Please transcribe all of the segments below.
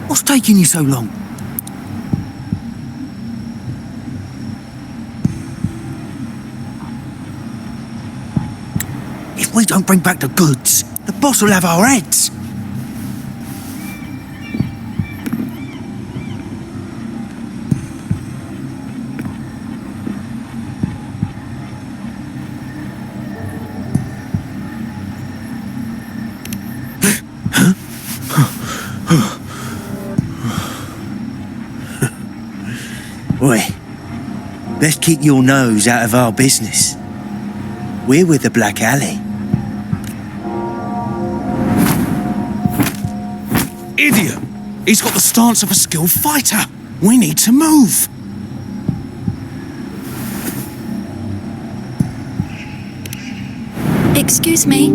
What's taking you so long? If we don't bring back the goods, the boss will have our heads. Oi, best keep your nose out of our business. We're with the Black Alley. Idiot! He's got the stance of a skilled fighter. We need to move. Excuse me.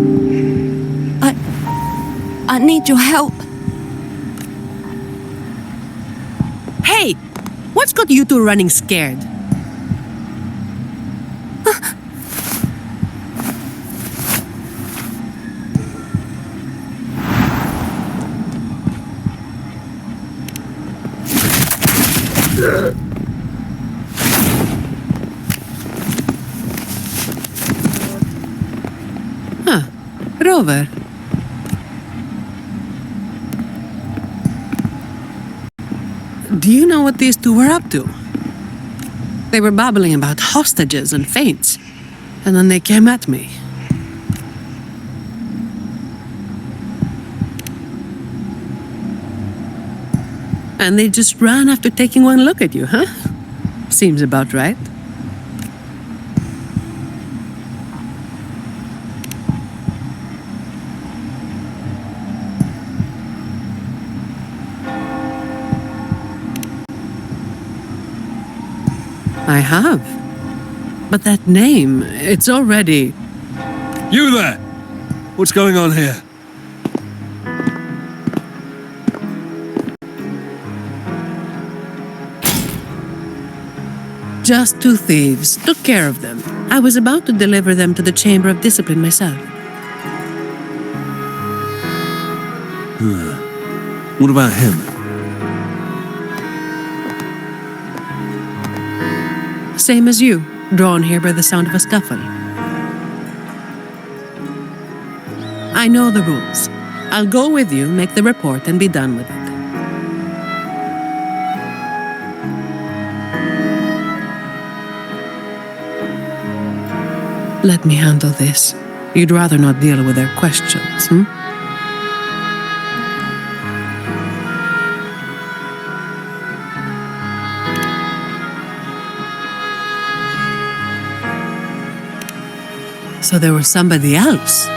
I need your help. Hey! What's got you two running scared? Rover. Do you know what these two were up to? They were babbling about hostages and feints, and then they came at me. And they just ran after taking one look at you, huh? Seems about right. I have. But that name, it's already... You there! What's going on here? Just two thieves. Took care of them. I was about to deliver them to the Chamber of Discipline myself. What about him? Same as you, drawn here by the sound of a scuffle. I know the rules. I'll go with you, make the report, and be done with it. Let me handle this. You'd rather not deal with their questions, hmm? So there was somebody else.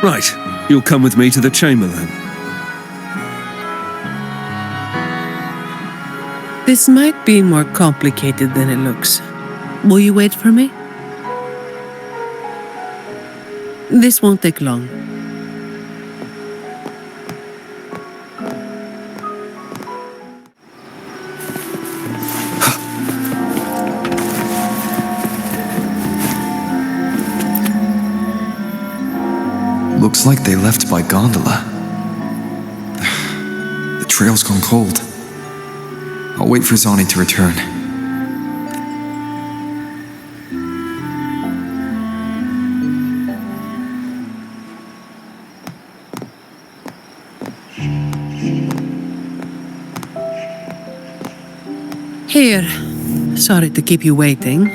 Right, you'll come with me to the chamber then. This might be more complicated than it looks. Will you wait for me? This won't take long. Looks like they left by gondola. The trail's gone cold. I'll wait for Zani to return. Here. Sorry to keep you waiting.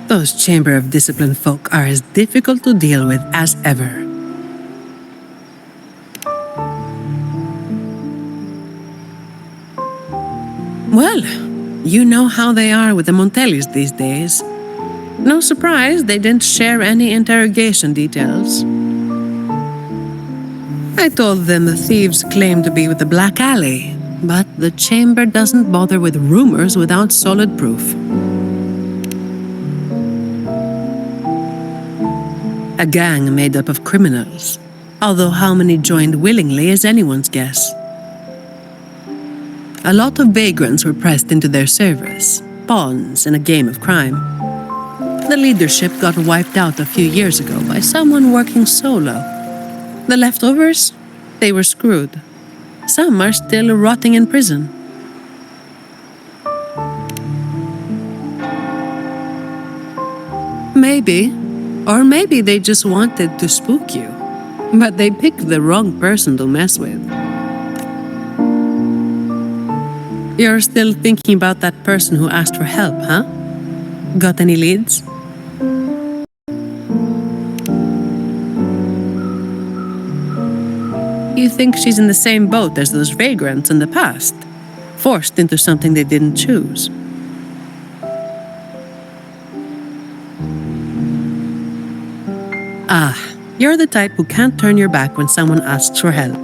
Those Chamber of Discipline folk are as difficult to deal with as ever. Well, you know how they are with the Montellis these days. No surprise they didn't share any interrogation details. I told them the thieves claimed to be with the Black Alley, but the Chamber doesn't bother with rumors without solid proof. A gang made up of criminals, although how many joined willingly is anyone's guess. A lot of vagrants were pressed into their service, pawns in a game of crime. The leadership got wiped out a few years ago by someone working solo. The leftovers? They were screwed. Some are still rotting in prison. Maybe. Or maybe they just wanted to spook you. But they picked the wrong person to mess with. You're still thinking about that person who asked for help, huh? Got any leads? You think she's in the same boat as those vagrants in the past? Forced into something they didn't choose. Ah, you're the type who can't turn your back when someone asks for help.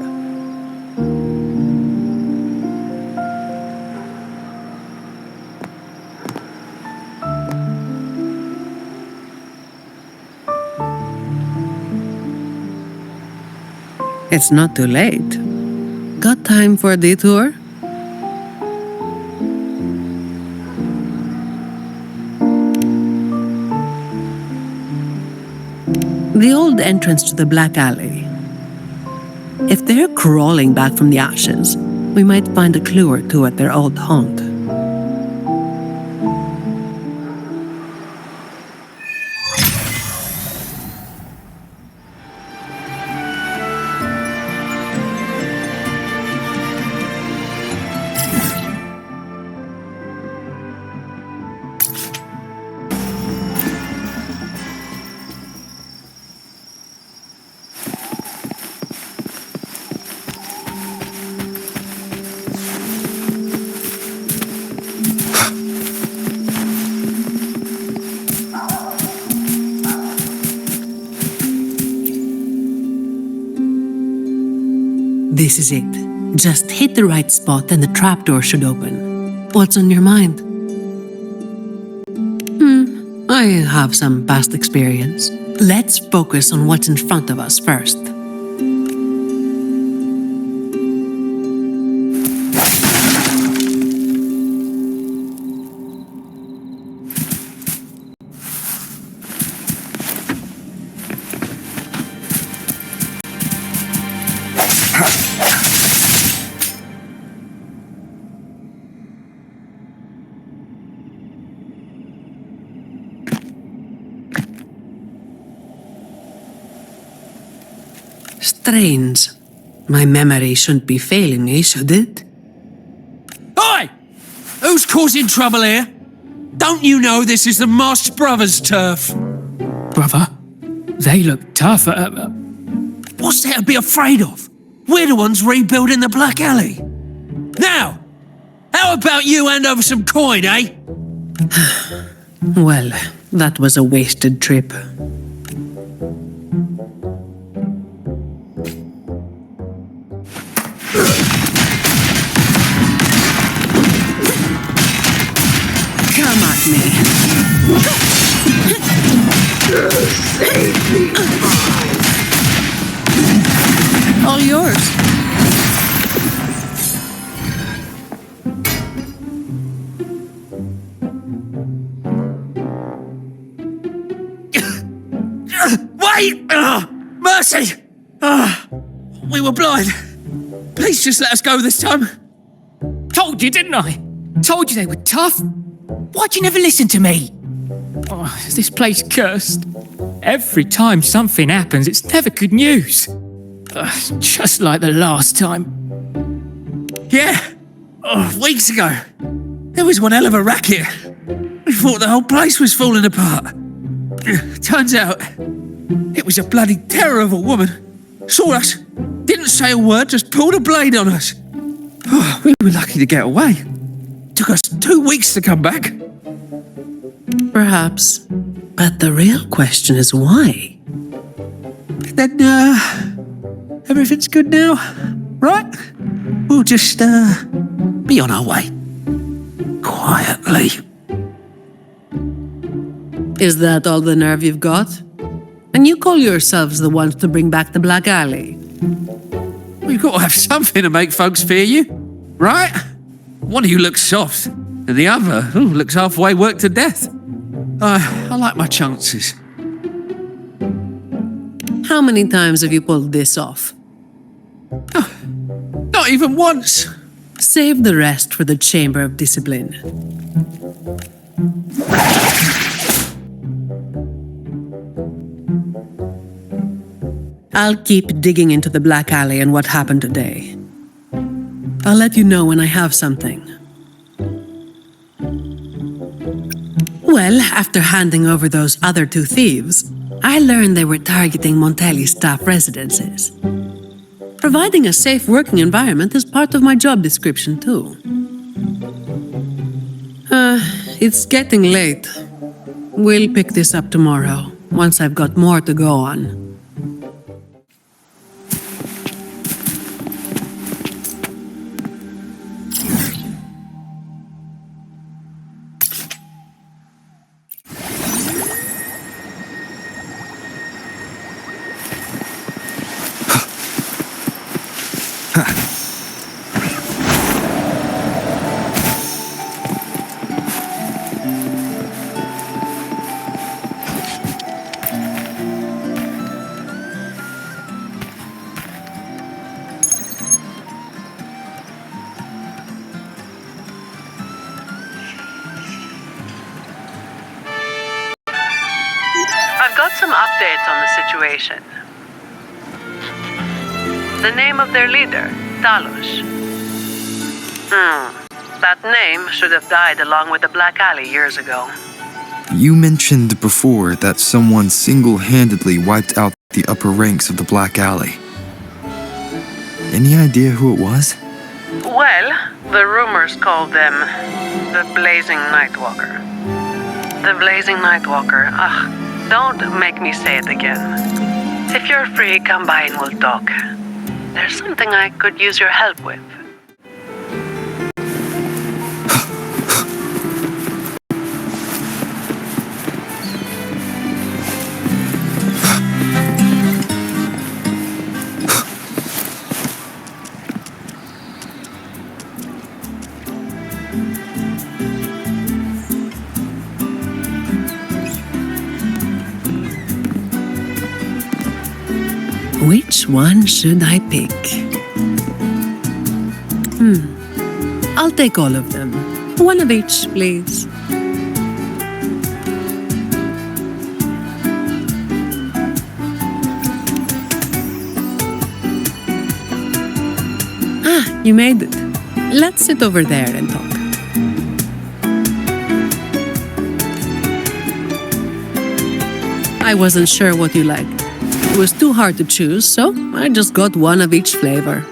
It's not too late. Got time for a detour? The old entrance to the Black Alley. If they're crawling back from the ashes, we might find a clue or two at their old haunt. This is it. Just hit the right spot and the trapdoor should open. What's on your mind? I have some past experience. Let's focus on what's in front of us first. Strange. My memory shouldn't be failing me, should it? Oi! Who's causing trouble here? Don't you know this is the Moss Brothers' turf? Brother, they look tough. What's there to be afraid of? We're the ones rebuilding the Black Alley. Now, how about you hand over some coin, eh? Well, that was a wasted trip. Come at me. All yours. Wait! Mercy! We were blind. Please just let us go this time. Told you, didn't I? Told you they were tough. Why'd you never listen to me? Oh, is this place cursed? Every time something happens, it's never good news. Just like the last time. Yeah. Weeks ago. There was one hell of a racket. We thought the whole place was falling apart. Turns out, it was a bloody terror of a woman. Saw us, didn't say a word, just pulled a blade on us. We were lucky to get away. Took us 2 weeks to come back. Perhaps. But the real question is why? Then, everything's good now, right? We'll just, be on our way. Quietly. Is that all the nerve you've got? And you call yourselves the ones to bring back the Black Alley? We've got to have something to make folks fear you, right? One of you looks soft, and the other looks halfway worked to death. I like my chances. How many times have you pulled this off? Not even once. Save the rest for the Chamber of Discipline. I'll keep digging into the Black Alley and what happened today. I'll let you know when I have something. Well, after handing over those other two thieves, I learned they were targeting Montelli's staff residences. Providing a safe working environment is part of my job description, too. It's getting late. We'll pick this up tomorrow, once I've got more to go on. I've got some updates on the situation. The name of their leader, Talos. That name should have died along with the Black Alley years ago. You mentioned before that someone single-handedly wiped out the upper ranks of the Black Alley. Any idea who it was? Well, the rumors called them the Blazing Nightwalker. The Blazing Nightwalker. Don't make me say it again. If you're free, come by and we'll talk. There's something I could use your help with. Which one should I pick? I'll take all of them. One of each, please. You made it. Let's sit over there and talk. I wasn't sure what you liked. It was too hard to choose, so I just got one of each flavor.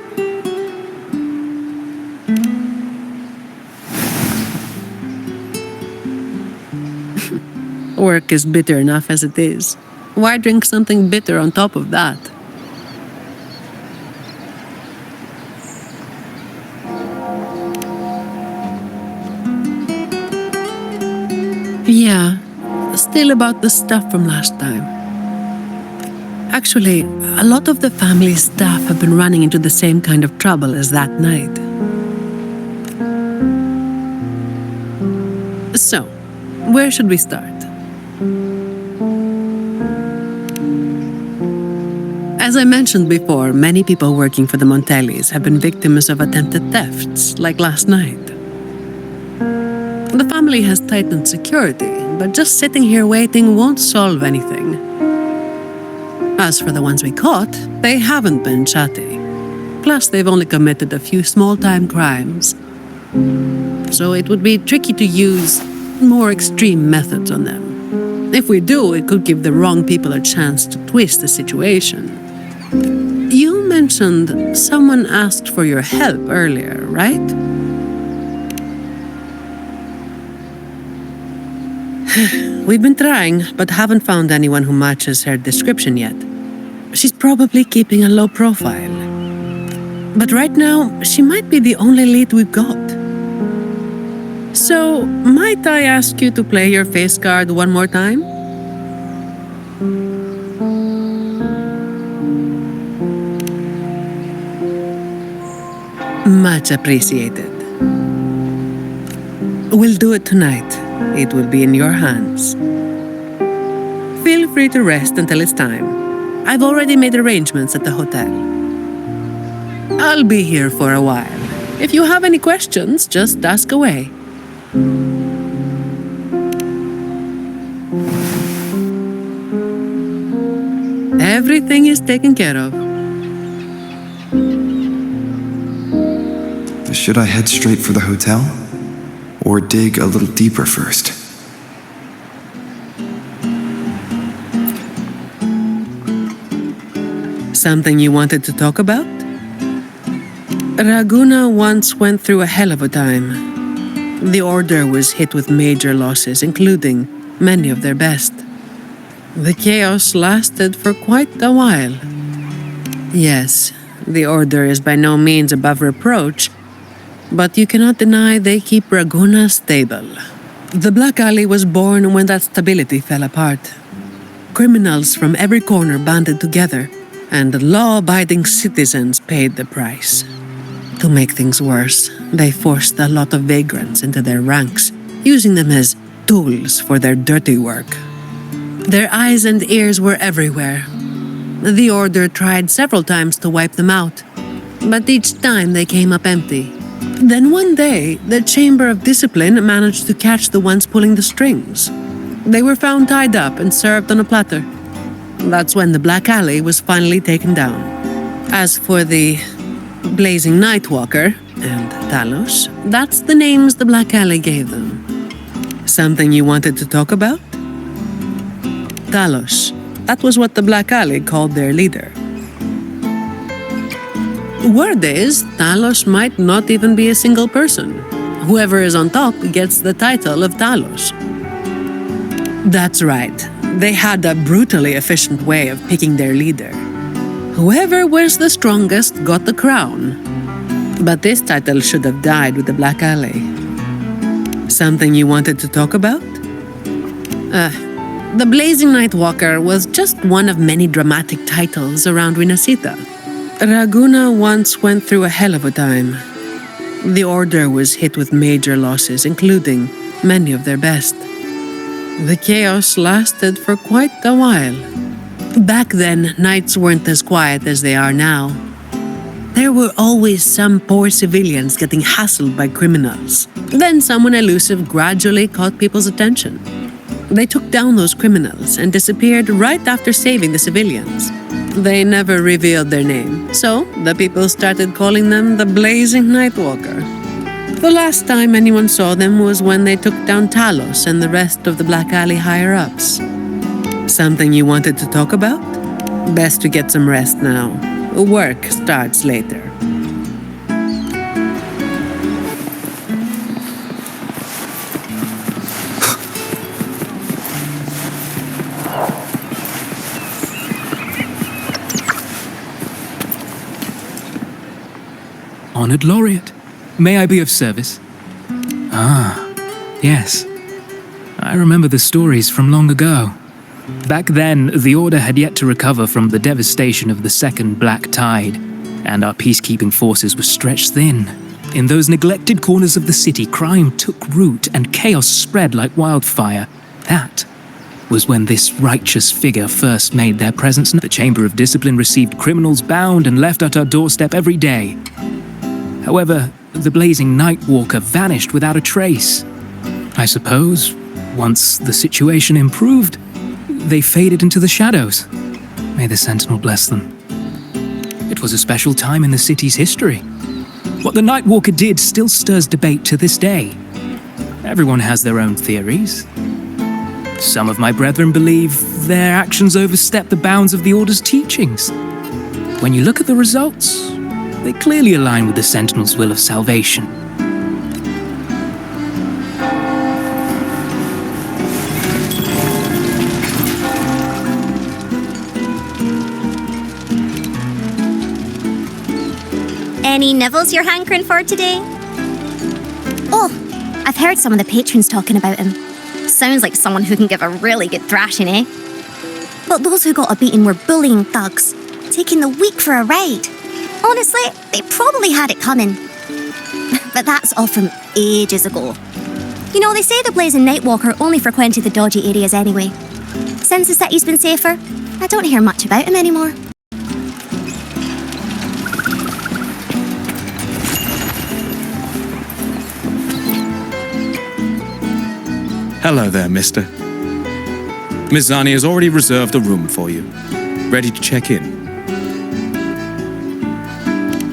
Work is bitter enough as it is. Why drink something bitter on top of that? Yeah, still about the stuff from last time. Actually, a lot of the family's staff have been running into the same kind of trouble as that night. So, where should we start? As I mentioned before, many people working for the Montellis have been victims of attempted thefts, like last night. The family has tightened security, but just sitting here waiting won't solve anything. As for the ones we caught, they haven't been chatty. Plus, they've only committed a few small-time crimes. So it would be tricky to use more extreme methods on them. If we do, it could give the wrong people a chance to twist the situation. You mentioned someone asked for your help earlier, right? We've been trying, but haven't found anyone who matches her description yet. She's probably keeping a low profile. But right now, she might be the only lead we've got. So, might I ask you to play your face card one more time? Much appreciated. We'll do it tonight. It will be in your hands. free to rest until it's time. I've already made arrangements at the hotel. I'll be here for a while. If you have any questions, just ask away. Everything is taken care of. Should I head straight for the hotel? Or dig a little deeper first? Something you wanted to talk about? Raguna once went through a hell of a time. The Order was hit with major losses, including many of their best. The chaos lasted for quite a while. Yes, the Order is by no means above reproach, but you cannot deny they keep Raguna stable. The Black Alley was born when that stability fell apart. Criminals from every corner banded together, and law-abiding citizens paid the price. To make things worse, they forced a lot of vagrants into their ranks, using them as tools for their dirty work. Their eyes and ears were everywhere. The Order tried several times to wipe them out, but each time they came up empty. Then one day, the Chamber of Discipline managed to catch the ones pulling the strings. They were found tied up and served on a platter. That's when the Black Alley was finally taken down. As for the Blazing Nightwalker and Talos, that's the names the Black Alley gave them. Something you wanted to talk about? Talos. That was what the Black Alley called their leader. Word is, Talos might not even be a single person. Whoever is on top gets the title of Talos. That's right. They had a brutally efficient way of picking their leader. Whoever was the strongest got the crown. But this title should have died with the Black Alley. Something you wanted to talk about? The Blazing Nightwalker was just one of many dramatic titles around Winasita. Raguna once went through a hell of a time. The Order was hit with major losses, including many of their best. The chaos lasted for quite a while. Back then, nights weren't as quiet as they are now. There were always some poor civilians getting hassled by criminals. Then someone elusive gradually caught people's attention. They took down those criminals and disappeared right after saving the civilians. They never revealed their name, so the people started calling them the Blazing Nightwalker. The last time anyone saw them was when they took down Talos and the rest of the Black Alley higher-ups. Something you wanted to talk about? Best to get some rest now. Work starts later. Honored Laureate, may I be of service? Ah, yes. I remember the stories from long ago. Back then, the Order had yet to recover from the devastation of the Second Black Tide, and our peacekeeping forces were stretched thin. In those neglected corners of the city, crime took root and chaos spread like wildfire. That was when this righteous figure first made their presence known. The Chamber of Discipline received criminals bound and left at our doorstep every day. However, the Blazing Nightwalker vanished without a trace. I suppose, once the situation improved, they faded into the shadows. May the Sentinel bless them. It was a special time in the city's history. What the Nightwalker did still stirs debate to this day. Everyone has their own theories. Some of my brethren believe their actions overstep the bounds of the Order's teachings. When you look at the results, they clearly align with the Sentinel's will of salvation. Any nibbles you're hankering for today? Oh, I've heard some of the patrons talking about him. Sounds like someone who can give a really good thrashing, eh? But those who got a beating were bullying thugs, taking the weak for a ride. Honestly, they probably had it coming. But that's all from ages ago. You know, they say the Blazing Nightwalker only frequented the dodgy areas anyway. since the city's been safer. I don't hear much about him anymore. Hello there, mister. Miss Zani has already reserved a room for you. Ready to check in.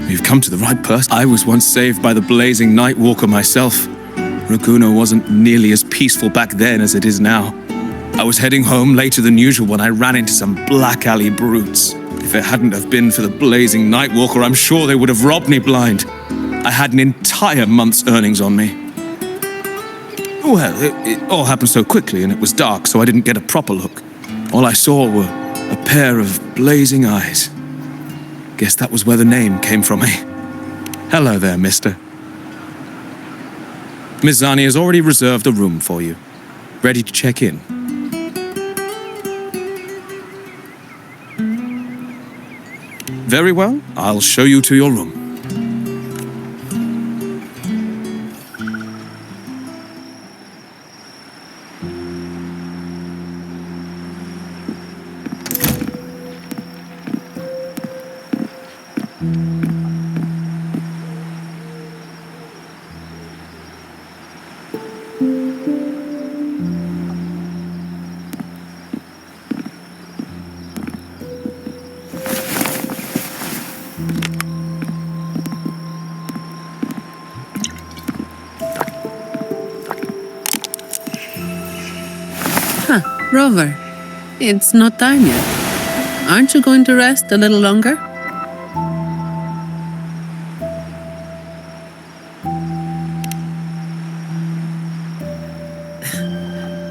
You've come to the right person. I was once saved by the blazing Nightwalker myself. Raguno wasn't nearly as peaceful back then as it is now. I was heading home later than usual when I ran into some black alley brutes. If it hadn't have been for the blazing Nightwalker, I'm sure they would have robbed me blind. I had an entire month's earnings on me. Well, it all happened so quickly and it was dark, so I didn't get a proper look. All I saw were a pair of blazing eyes. Guess that was where the name came from, eh? Hello there, mister. Miss Zani has already reserved a room for you. Ready to check in. Very well, I'll show you to your room. Rover, it's not time yet. Aren't you going to rest a little longer?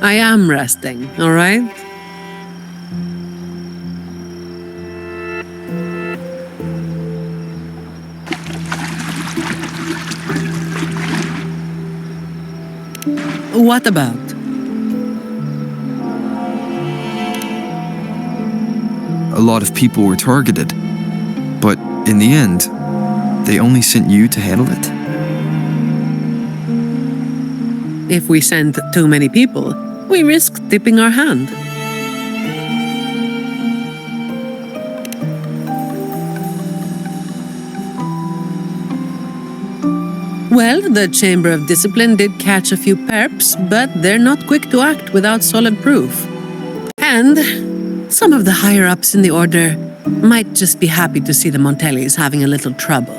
I am resting, all right? What about? A lot of people were targeted, but in the end, they only sent you to handle it? If we send too many people, we risk tipping our hand. Well, the Chamber of Discipline did catch a few perps, but they're not quick to act without solid proof. And some of the higher-ups in the Order might just be happy to see the Montellis having a little trouble.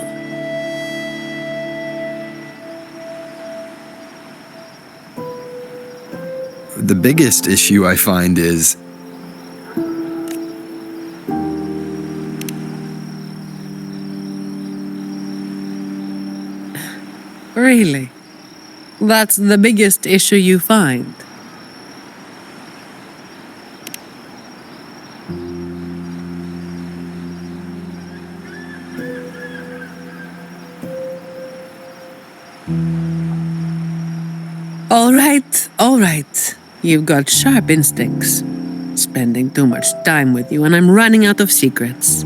The biggest issue I find is Really? That's the biggest issue you find? All right. You've got sharp instincts. Spending too much time with you and I'm running out of secrets.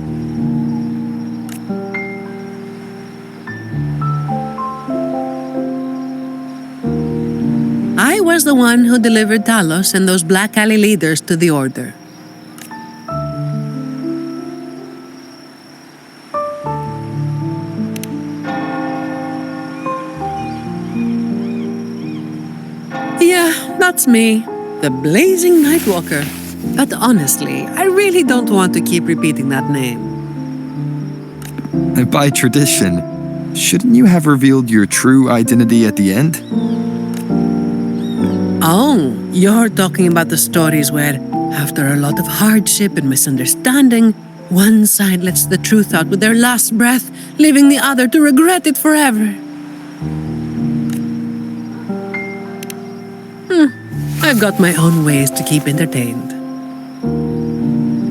I was the one who delivered Talos and those Black Alley leaders to the Order. Yeah, that's me, the blazing Nightwalker. But honestly, I really don't want to keep repeating that name. by tradition, shouldn't you have revealed your true identity at the end? Oh, you're talking about the stories where, after a lot of hardship and misunderstanding, one side lets the truth out with their last breath, leaving the other to regret it forever. I've got my own ways to keep entertained.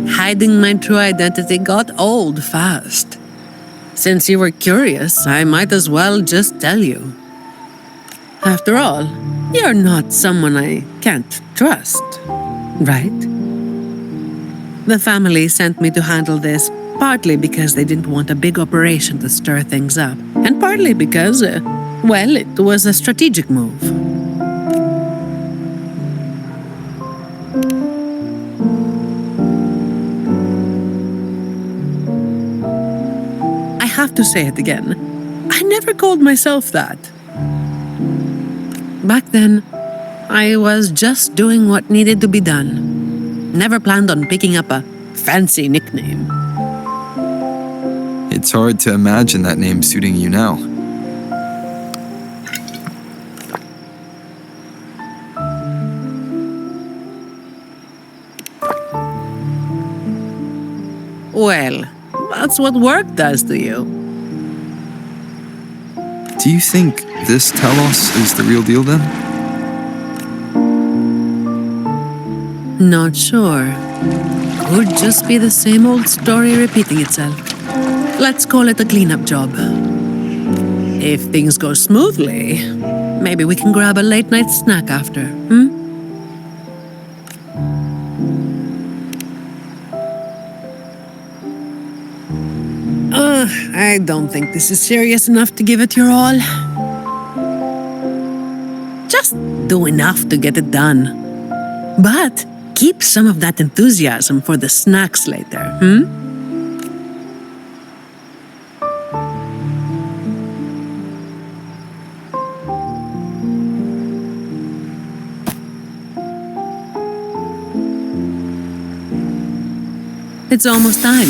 Hiding my true identity got old fast. Since you were curious, I might as well just tell you. After all, you're not someone I can't trust, right? The family sent me to handle this, partly because they didn't want a big operation to stir things up, and partly because, well, it was a strategic move. have to say it again. I never called myself that. Back then, I was just doing what needed to be done. Never planned on picking up a fancy nickname. It's hard to imagine that name suiting you now. Well, that's what work does to you. Do you think this Talos is the real deal then? Not sure. Could just be the same old story repeating itself. Let's call it a cleanup job. If things go smoothly, maybe we can grab a late night snack after, I don't think this is serious enough to give it your all. Just do enough to get it done. But keep some of that enthusiasm for the snacks later, It's almost time.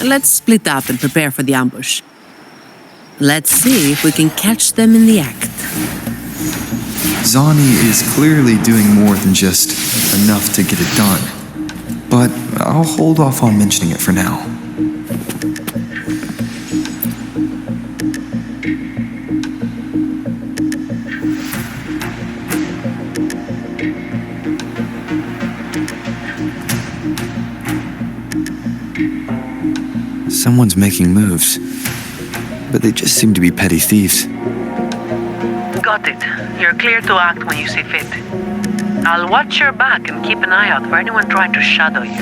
Let's split up and prepare for the ambush. Let's see if we can catch them in the act. Zani is clearly doing more than just enough to get it done. But I'll hold off on mentioning it for now. Someone's making moves, but they just seem to be petty thieves. Got it. You're clear to act when you see fit. I'll watch your back and keep an eye out for anyone trying to shadow you.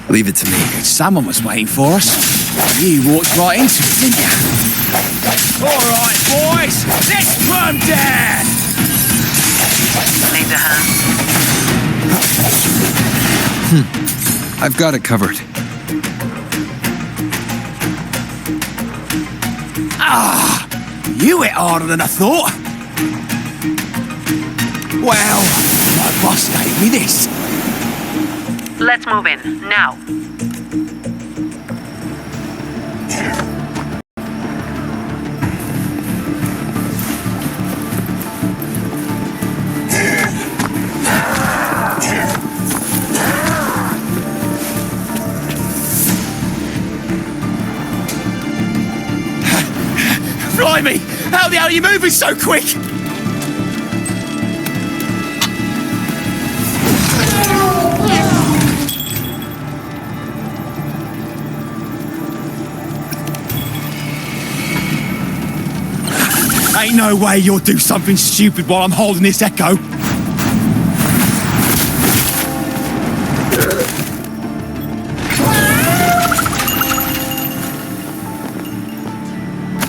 Leave it to me. Someone was waiting for us. You walked right into it, didn't you? All right, boys, let's put 'em down. Need a hand? I've got it covered. You hit harder than I thought. Well, my boss gave me this. Let's move in, now. Blimey, how the hell are you moving so quick? Ain't no way you'll do something stupid while I'm holding this echo.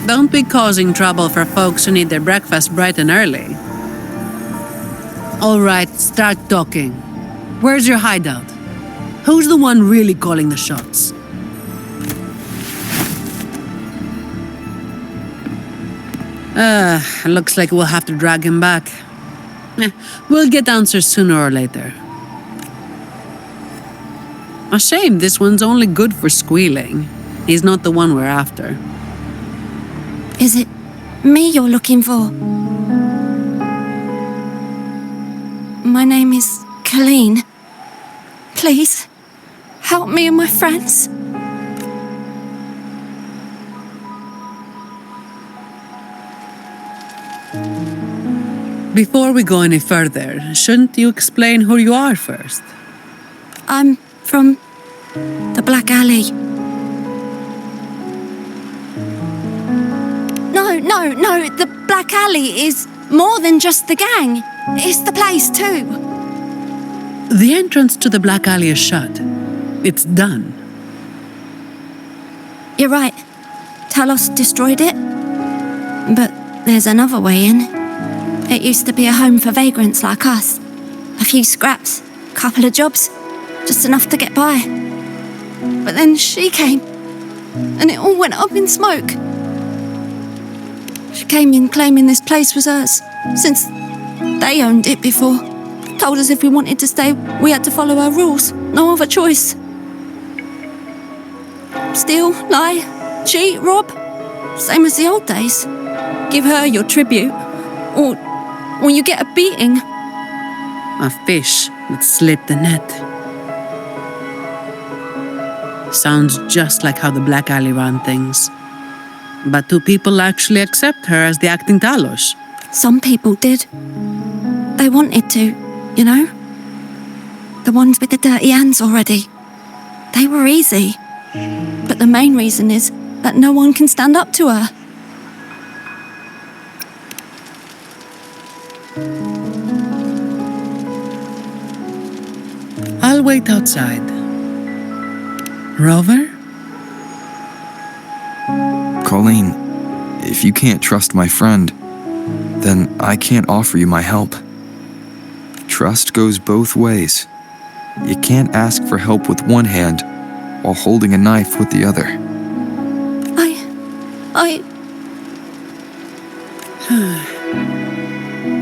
Don't be causing trouble for folks who need their breakfast bright and early. All right, start talking. Where's your hideout? Who's the one really calling the shots? Looks like we'll have to drag him back. We'll get answers sooner or later. A shame this one's only good for squealing. He's not the one we're after. Is it me you're looking for? My name is Colleen. Please, help me and my friends. Before we go any further, shouldn't you explain who you are first? I'm from the Black Alley. No, the Black Alley is more than just the gang. It's the place too. The entrance to the Black Alley is shut. It's done. You're right. Talos destroyed it. But there's another way in. It used to be a home for vagrants like us. A few scraps, couple of jobs, just enough to get by. But then she came, and it all went up in smoke. She came in claiming this place was hers, since they owned it before. Told us if we wanted to stay, we had to follow her rules. No other choice. Steal, lie, cheat, rob. Same as the old days. Give her your tribute, or you get a beating. A fish that slipped the net. Sounds just like how the Black Alley ran things. But do people actually accept her as the acting Talos? Some people did. They wanted to, you know? The ones with the dirty hands already. They were easy. But the main reason is that no one can stand up to her. I'll wait outside. Rover? Colleen, if you can't trust my friend, then I can't offer you my help. Trust goes both ways. You can't ask for help with one hand while holding a knife with the other.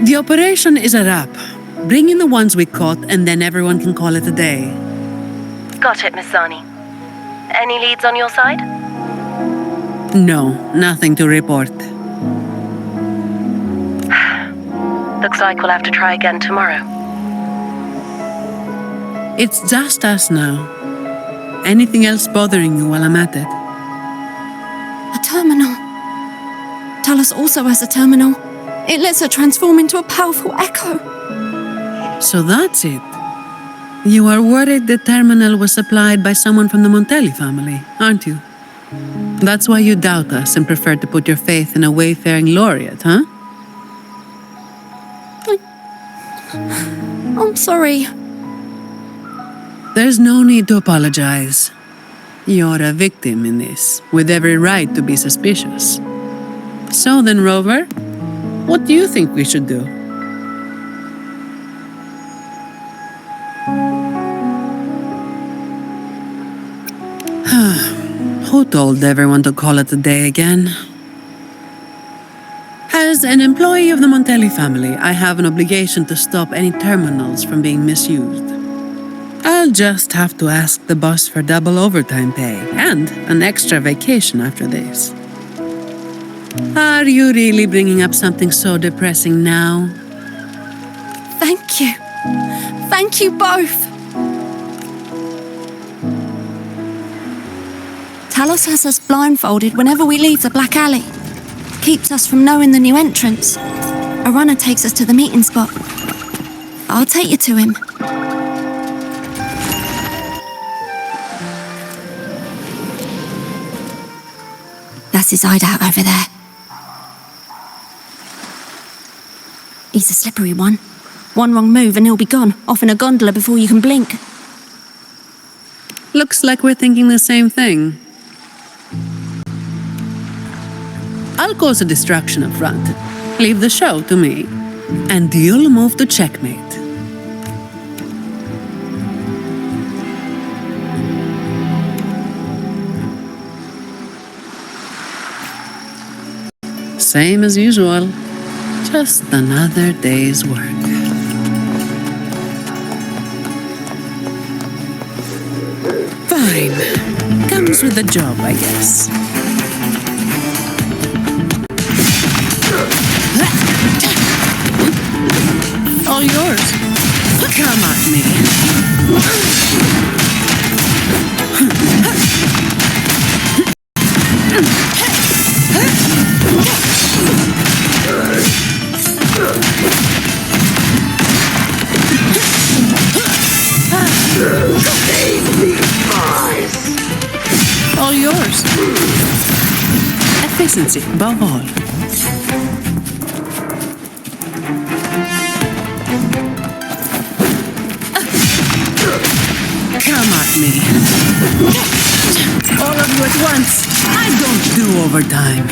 The operation is a wrap. Bring in the ones we caught and then everyone can call it a day. Got it, Miss Zani. Any leads on your side? No, nothing to report. Looks like we'll have to try again tomorrow. It's just us now. Anything else bothering you while I'm at it? A terminal. Talos also has a terminal. It lets her transform into a powerful echo. So that's it. You are worried the terminal was supplied by someone from the Montelli family, aren't you? That's why you doubt us and prefer to put your faith in a wayfaring laureate, huh? I'm sorry. There's no need to apologize. You're a victim in this, with every right to be suspicious. So then, Rover, what do you think we should do? Who told everyone to call it a day again? As an employee of the Montelli family, I have an obligation to stop any terminals from being misused. I'll just have to ask the boss for double overtime pay and an extra vacation after this. Are you really bringing up something so depressing now? Thank you. Thank you both. Talos has us blindfolded whenever we leave the Black Alley. Keeps us from knowing the new entrance. A runner takes us to the meeting spot. I'll take you to him. That's his hideout over there. He's a slippery one. One wrong move and he'll be gone, off in a gondola before you can blink. Looks like we're thinking the same thing. I'll cause a distraction up front. Leave the show to me. And you'll move to checkmate. Same as usual. Just another day's work. Fine. Comes with the job, I guess. All yours. Come at me. All yours. Efficiency, above all. Come at me. All of you at once. I don't do overtime.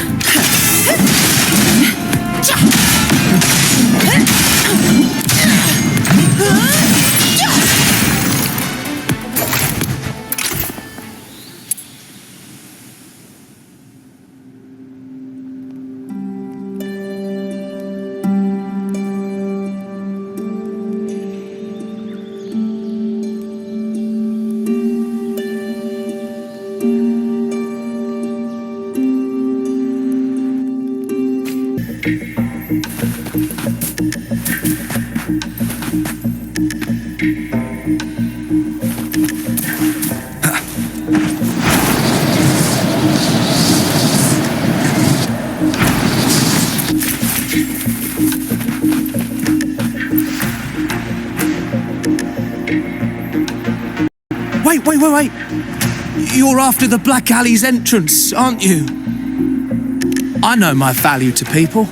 Wait. You're after the Black Alley's entrance, aren't you? I know my value to people.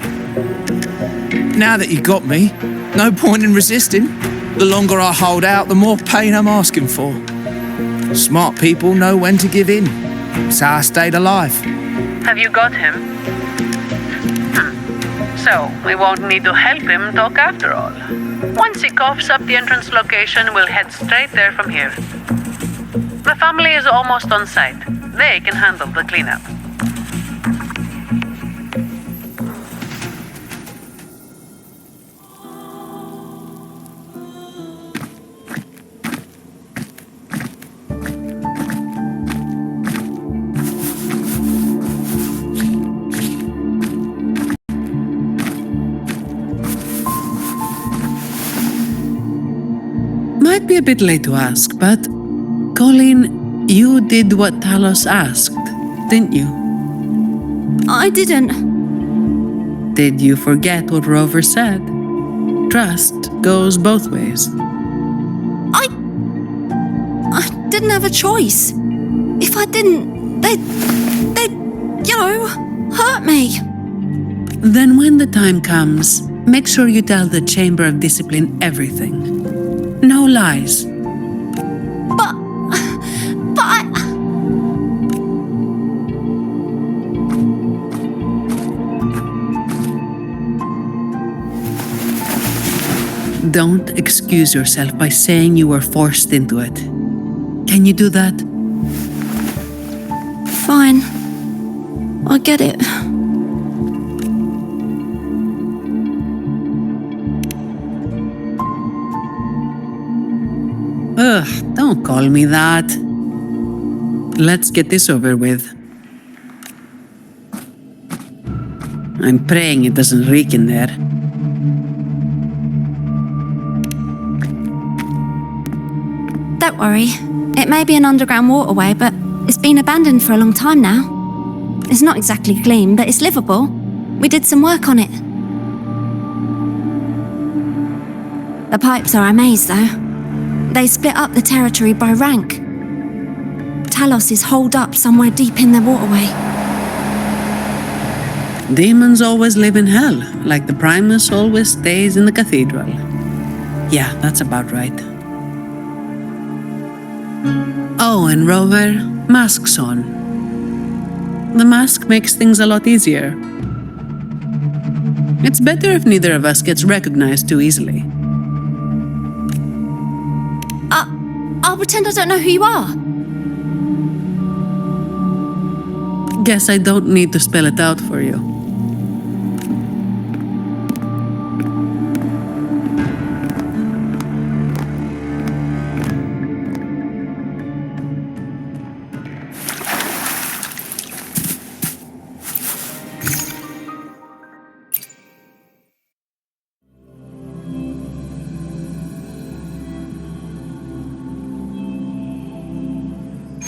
Now that you got me, no point in resisting. The longer I hold out, the more pain I'm asking for. Smart people know when to give in. It's how I stayed alive. Have you got him? So, we won't need to help him talk after all. Once he coughs up the entrance location, we'll head straight there from here. The family is almost on site. They can handle the cleanup. Might be a bit late to ask, but Colleen, you did what Talos asked, didn't you? I didn't. Did you forget what Rover said? Trust goes both ways. I didn't have a choice. If I didn't, they'd, hurt me. Then when the time comes, make sure you tell the Chamber of Discipline everything. No lies. But I... Don't excuse yourself by saying you were forced into it. Can you do that? Fine. I get it. Ugh, don't call me that. Let's get this over with. I'm praying it doesn't reek in there. Don't worry. It may be an underground waterway, but it's been abandoned for a long time now. It's not exactly clean, but it's livable. We did some work on it. The pipes are a maze, though. They split up the territory by rank. Talos is holed up somewhere deep in the waterway. Demons always live in hell, like the Primus always stays in the cathedral. Yeah, that's about right. Oh, and Rover, mask's on. The mask makes things a lot easier. It's better if neither of us gets recognized too easily. I'll pretend I don't know who you are. Guess I don't need to spell it out for you.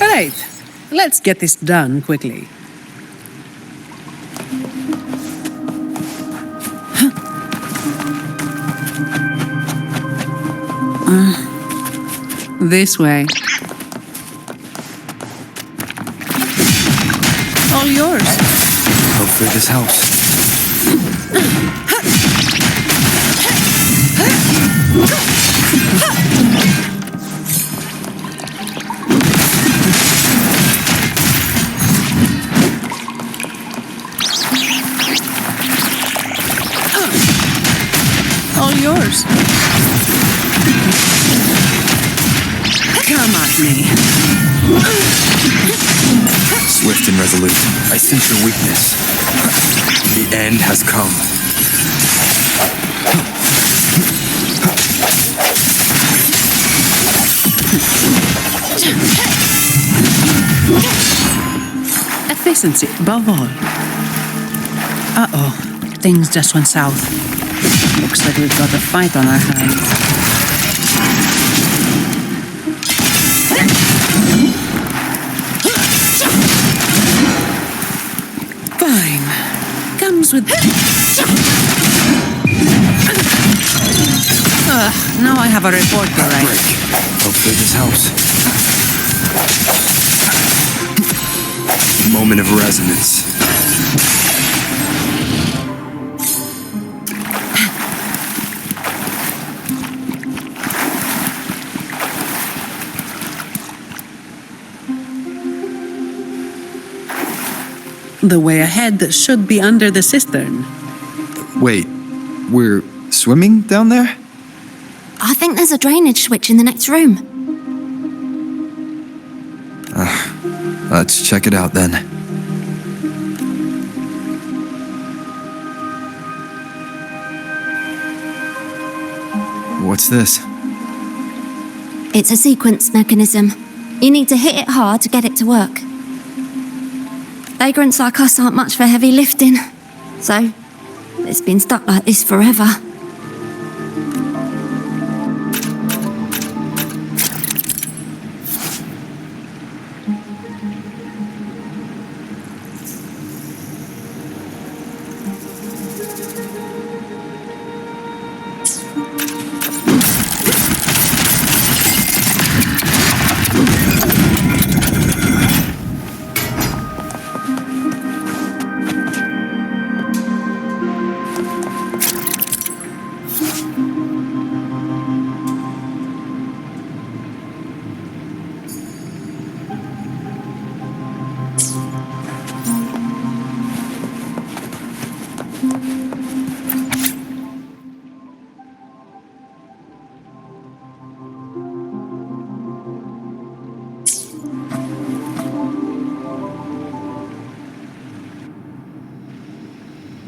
Right, let's get this done quickly. This way. All yours. Hopefully this helps. me. Swift and resolute, I sense your weakness. The end has come. Efficiency, above all. Uh-oh. Things just went south. Looks like we've got a fight on our hands. Fine. Comes with... Now I have a report to write. Hopefully this helps. Moment of resonance. The way ahead should be under the cistern. Wait, we're swimming down there? I think there's a drainage switch in the next room. Let's check it out then. What's this? It's a sequence mechanism. You need to hit it hard to get it to work. Vagrants like us aren't much for heavy lifting, so it's been stuck like this forever.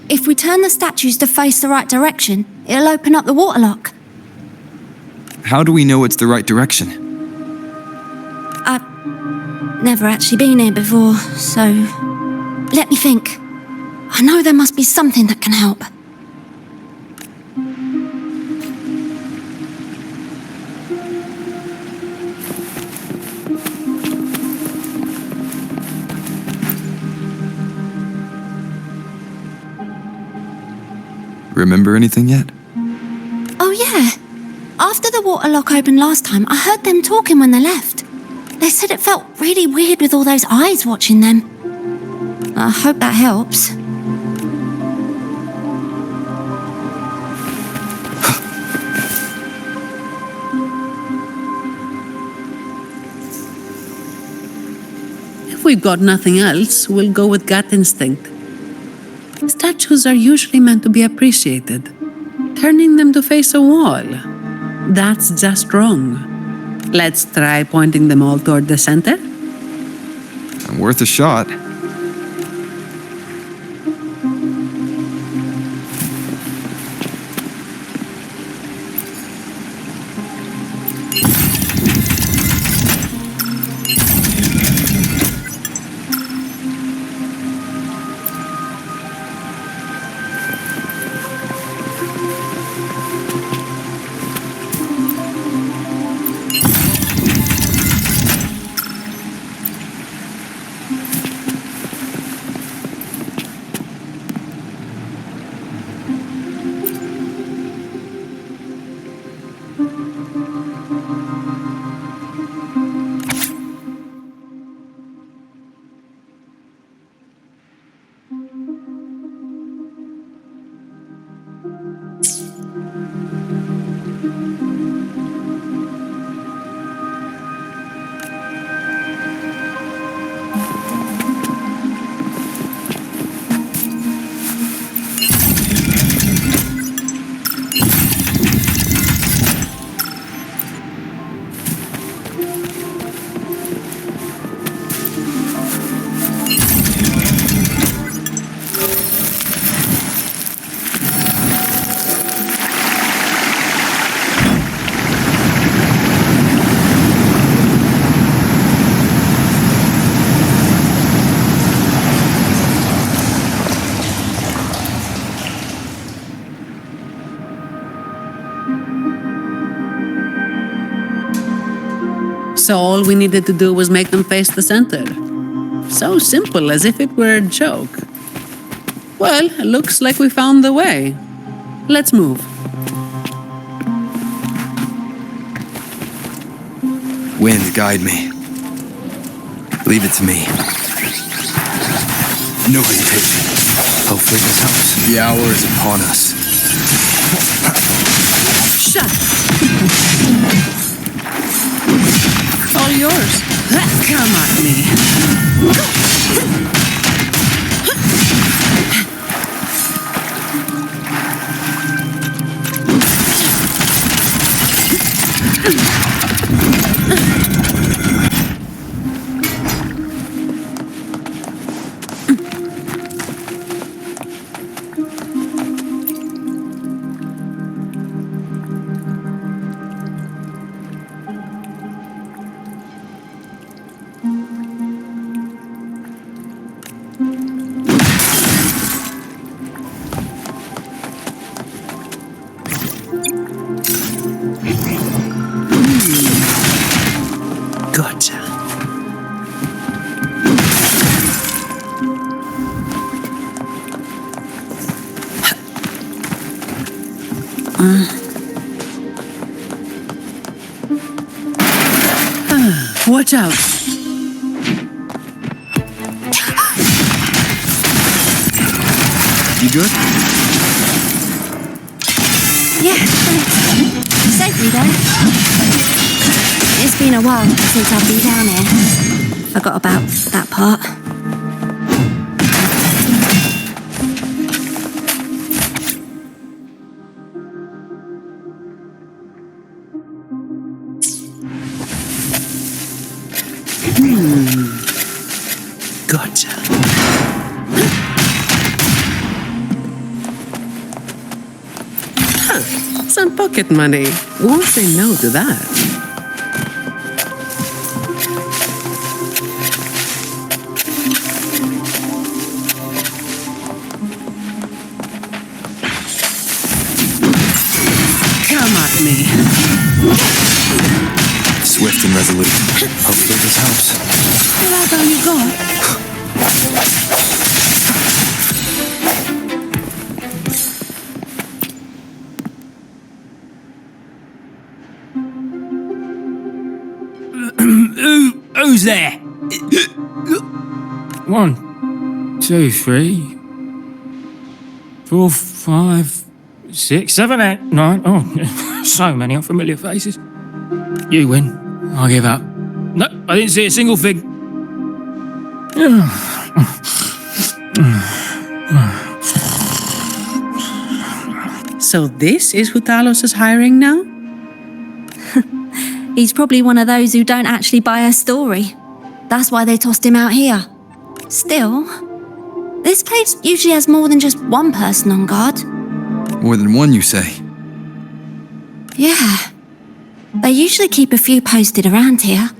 If we turn the statues to face the right direction, it'll open up the waterlock. How do we know it's the right direction? I've never actually been here before, so let me think. I know there must be something that can help. Remember anything yet? Oh yeah. After the waterlock opened last time, I heard them talking when they left. They said it felt really weird with all those eyes watching them. I hope that helps. If we've got nothing else, we'll go with gut instinct. Statues are usually meant to be appreciated. Turning them to face a wall, that's just wrong. Let's try pointing them all toward the center. Worth a shot. So all we needed to do was make them face the center. So simple, as if it were a joke. Well, looks like we found the way. Let's move. Wind, guide me. Leave it to me. No hesitation. Hopefully this helps. The hour is upon us. Shut! All yours. Come at me. Gotcha. Watch out. You good? Yeah, thanks. Safely though. It's been a while since I've been down here. Forgot about that part. Gotcha. Some pocket money. Won't say no to that. Come at me. Swift and resolute. Hopefully this helps. How about you go? Who's there? 1, 2, 3, 4, 5, 6, 7, 8, 9. Oh, so many unfamiliar faces. You win. I give up. No, I didn't see a single thing. So this is who Talos is hiring now? He's probably one of those who don't actually buy a story. That's why they tossed him out here. Still, this place usually has more than just one person on guard. More than one, you say? Yeah. They usually keep a few posted around here.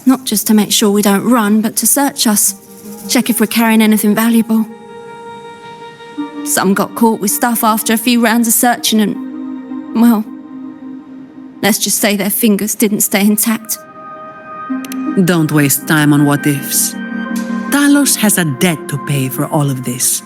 Not just to make sure we don't run, but to search us. Check if we're carrying anything valuable. Some got caught with stuff after a few rounds of searching and, well, let's just say their fingers didn't stay intact. Don't waste time on what ifs. Talos has a debt to pay for all of this.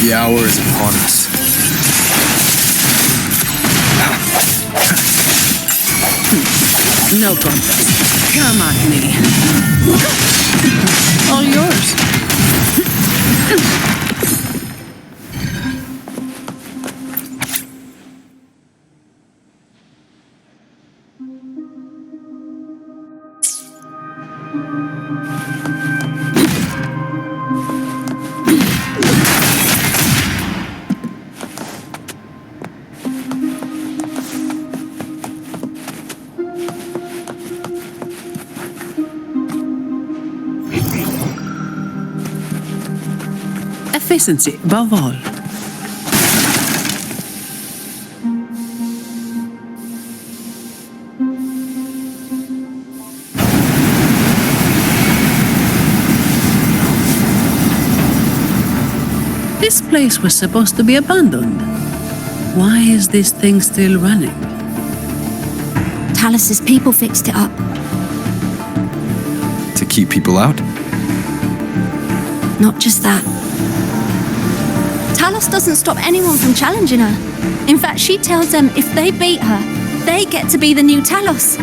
The hour is upon us. No contest. Come at me. All yours. efficiency above all. This place was supposed to be abandoned. Why is this thing still running? Talus's people fixed it up. To keep people out? Not just that. Talus doesn't stop anyone from challenging her. In fact, she tells them if they beat her, they get to be the new Talus.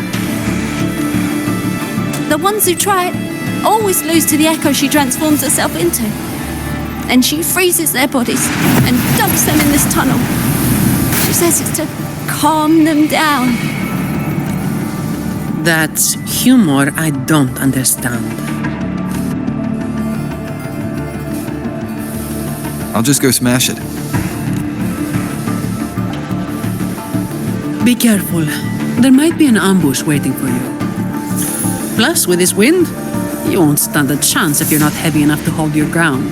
The ones who try it always lose to the echo she transforms herself into. Then she freezes their bodies and dumps them in this tunnel. She says it's to calm them down. That's humor I don't understand. I'll just go smash it. Be careful. There might be an ambush waiting for you. Plus, with this wind, you won't stand a chance if you're not heavy enough to hold your ground.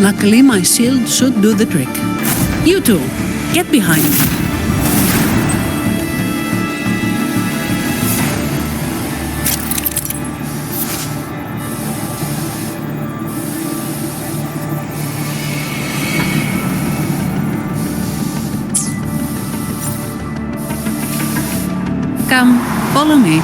Luckily, my shield should do the trick. You two, get behind me. Come, follow me.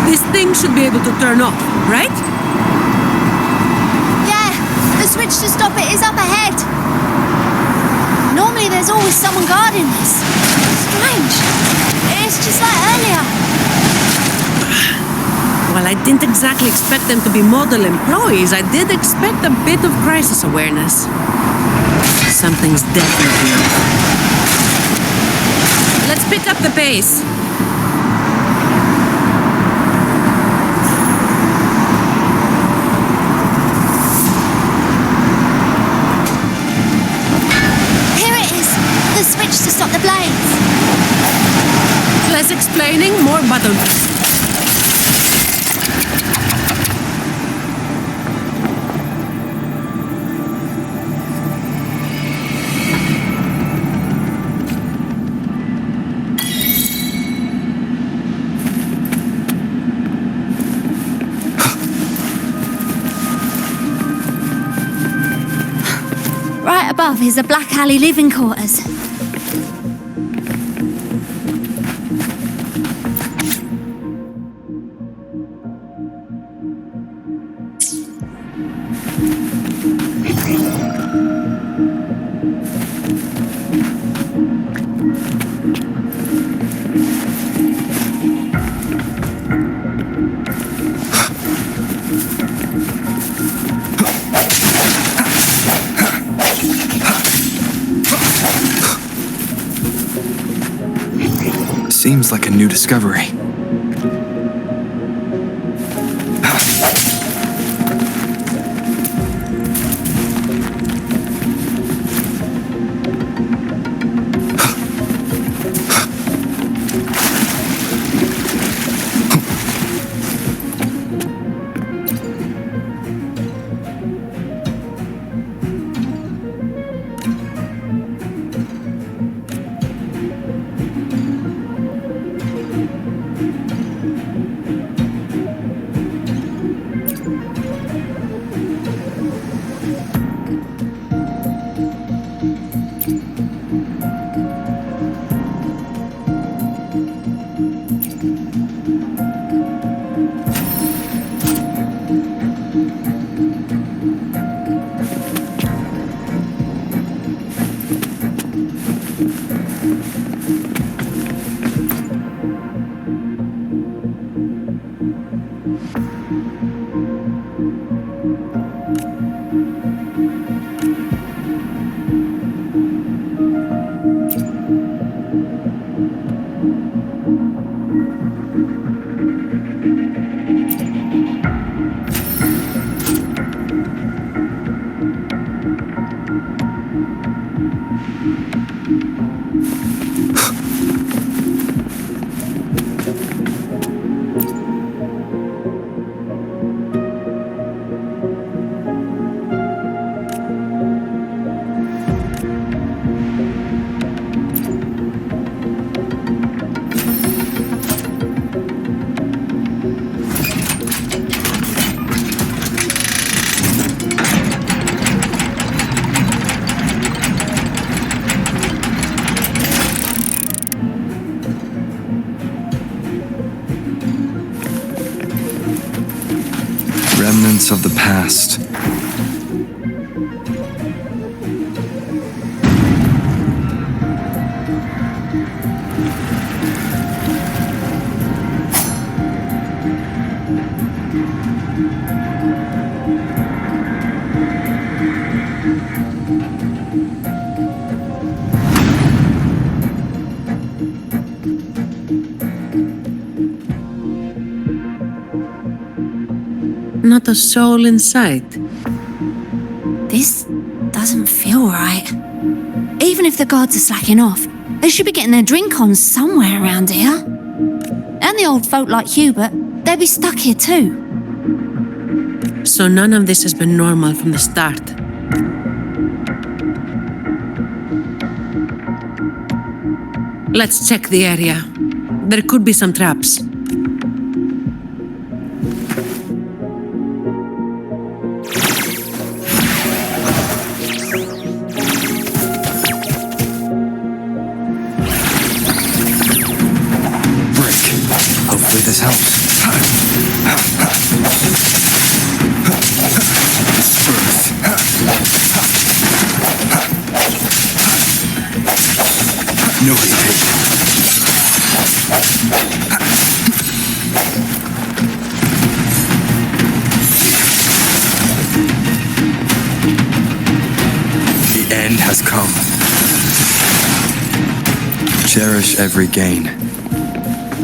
This thing should be able to turn off, right? Yeah, the switch to stop it is up ahead. Normally there's always someone guarding this. Strange. It's just like earlier. While I didn't exactly expect them to be model employees, I did expect a bit of crisis awareness. Something's definitely off. Let's pick up the pace. Here it is. The switch to stop the blades. Less explaining, more buttons. Right above is the Black Alley living quarters. Seems like a new discovery. remnants of the past. Not a soul in sight. This doesn't feel right. Even if the guards are slacking off, they should be getting their drink on somewhere around here. And the old folk like Hubert, they'd be stuck here too. So none of this has been normal from the start. Let's check the area. There could be some traps. Hopefully this helps. No hesitation. The end has come. Cherish every gain.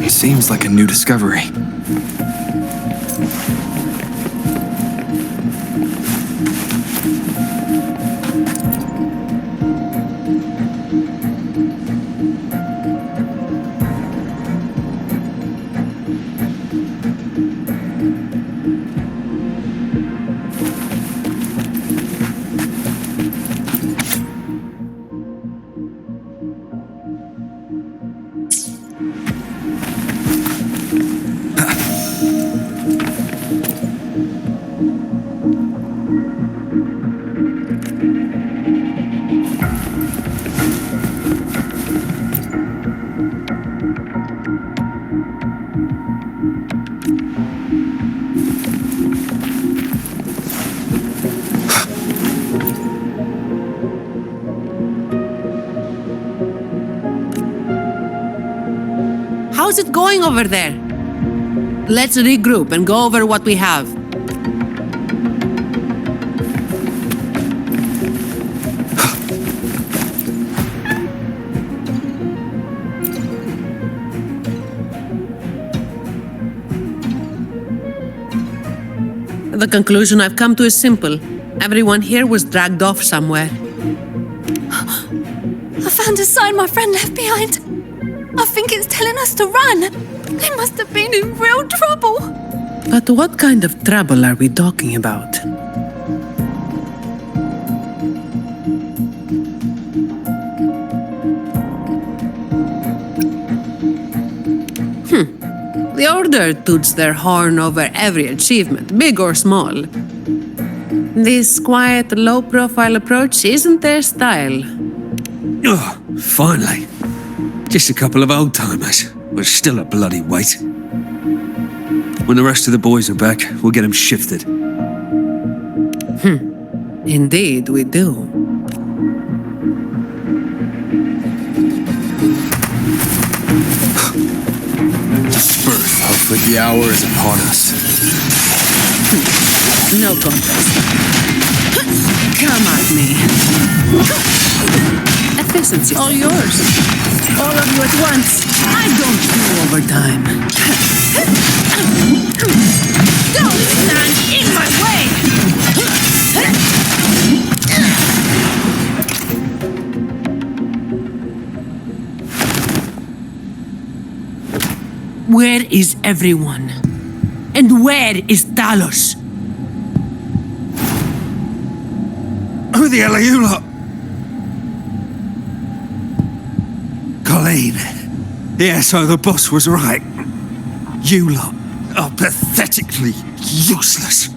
It seems like a new discovery. How's it going over there? Let's regroup and go over what we have. The conclusion I've come to is simple. Everyone here was dragged off somewhere. I found a sign my friend left behind. I think it's telling us to run. They must have been in real trouble. But what kind of trouble are we talking about? The Order toots their horn over every achievement, big or small. This quiet, low-profile approach isn't their style. Oh, finally. Just a couple of old-timers, but still a bloody weight. When the rest of the boys are back, we'll get them shifted. Indeed, we do. Birth. Hopefully the hour is upon us. No contest. Come at me. Efficiency, all yours. All of you at once. I don't do overtime. Don't stand in my way! Where is everyone? And where is Talos? Who the hell are you lot? Colleen. Yeah, so the boss was right. You lot are pathetically useless.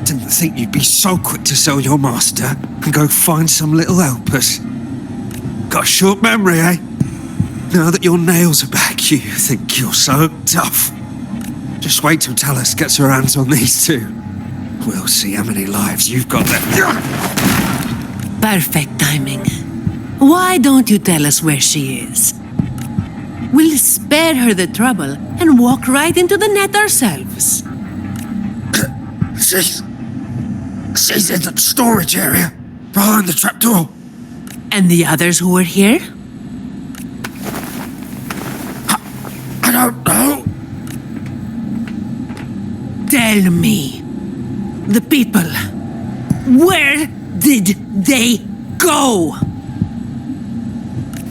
Didn't think you'd be so quick to sell your master and go find some little helpers. Got a short memory, eh? Now that your nails are back, you think you're so tough. Just wait till Talos gets her hands on these two. We'll see how many lives you've got left. Perfect timing. Why don't you tell us where she is? We'll spare her the trouble and walk right into the net ourselves. She's in the storage area, behind the trapdoor. And the others who were here? I don't know. Tell me. The people. Where did they go?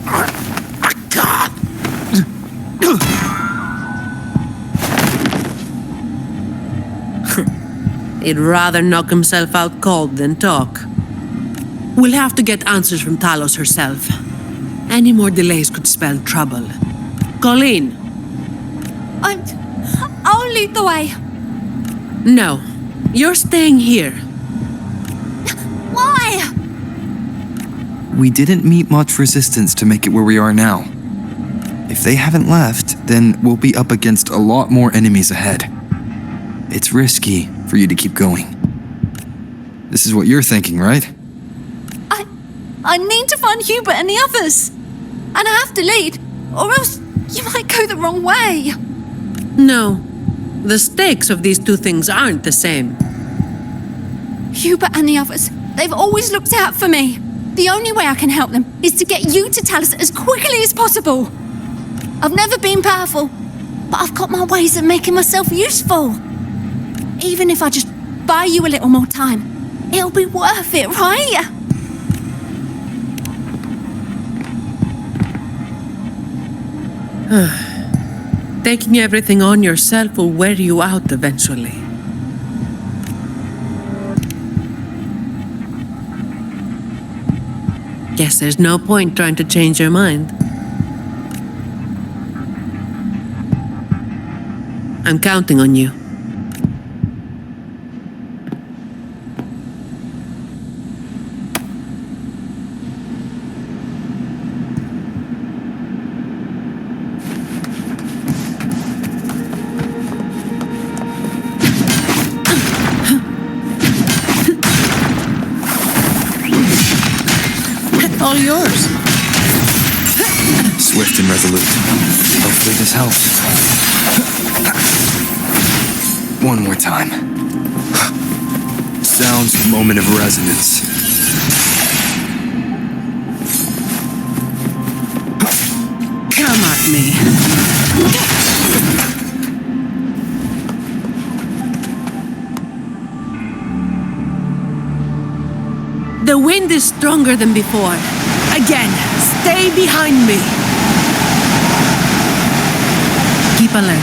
I can't. He'd rather knock himself out cold than talk. We'll have to get answers from Talos herself. Any more delays could spell trouble. Colleen. I'll lead the way. No. You're staying here. Why? We didn't meet much resistance to make it where we are now. If they haven't left, then we'll be up against a lot more enemies ahead. It's risky for you to keep going. This is what you're thinking, right? I need to find Hubert and the others. And I have to lead, or else you might go the wrong way. No. The stakes of these two things aren't the same. Hubert and the others, they've always looked out for me. The only way I can help them is to get you to Talos as quickly as possible. I've never been powerful, but I've got my ways of making myself useful. Even if I just buy you a little more time, it'll be worth it, right? Taking everything on yourself will wear you out eventually. Guess there's no point trying to change your mind. I'm counting on you. All yours. Swift and resolute. Hopefully this helps. One more time. Sounds moment of resonance. Come at me. The wind is stronger than before. Again, stay behind me. Keep alert.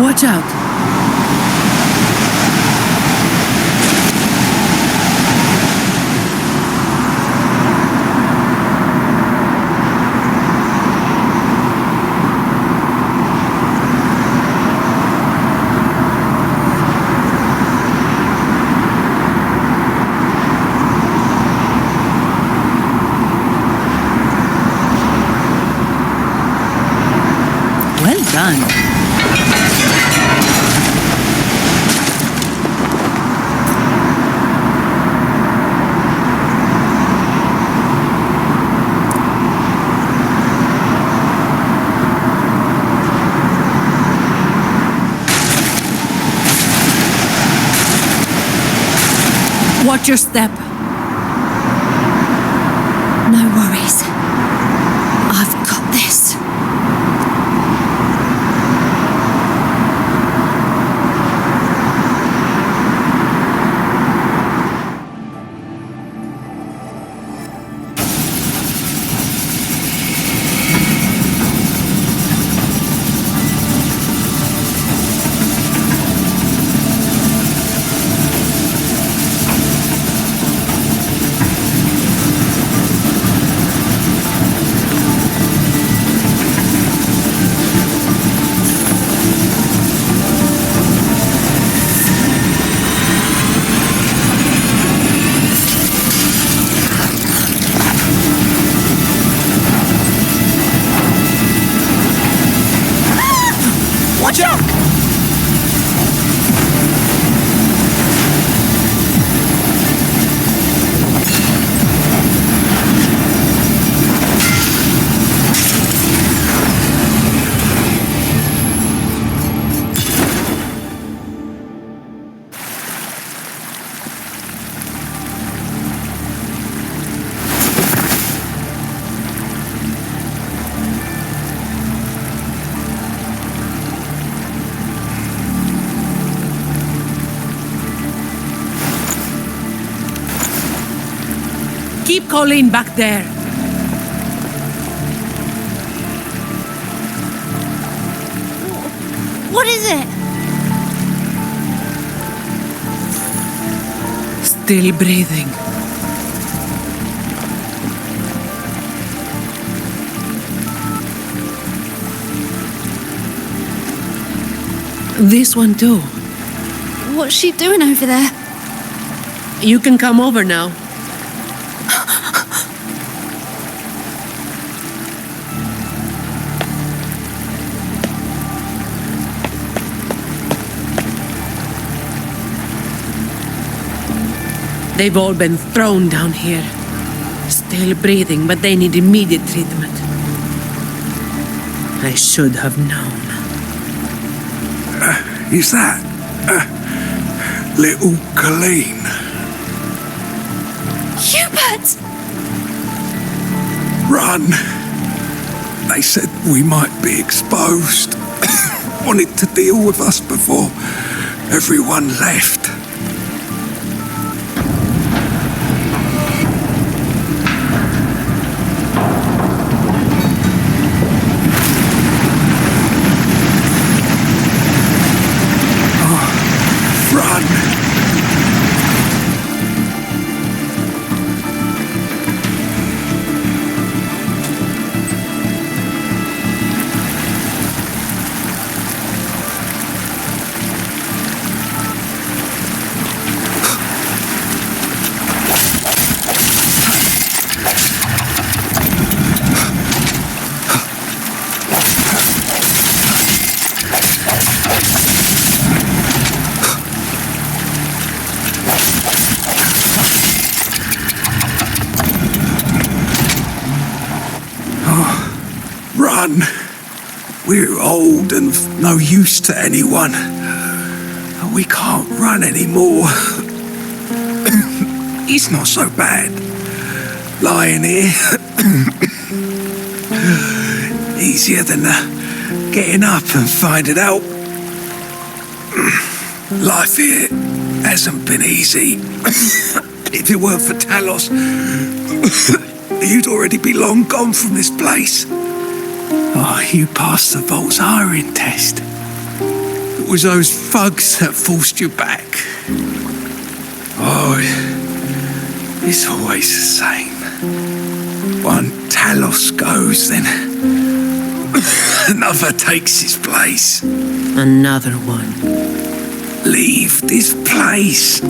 Watch out. Well done. Watch your step. No worries. I've got this. Watch out! Keep Colleen back there. What is it? Still breathing. This one too. What's she doing over there? You can come over now. They've all been thrown down here. Still breathing, but they need immediate treatment. I should have known. Is that little Colleen? Hubert! Run! They said we might be exposed. Wanted to deal with us before everyone left. Run! We're old and of no use to anyone. We can't run anymore. It's not so bad. Lying here. Easier than getting up and finding out. Life here hasn't been easy. If it weren't for Talos, you'd already be long gone from this place. Oh, you passed the Vault's hiring test. It was those thugs that forced you back. Oh, it's always the same. One Talos goes, then another takes his place. Another one. Leave this place.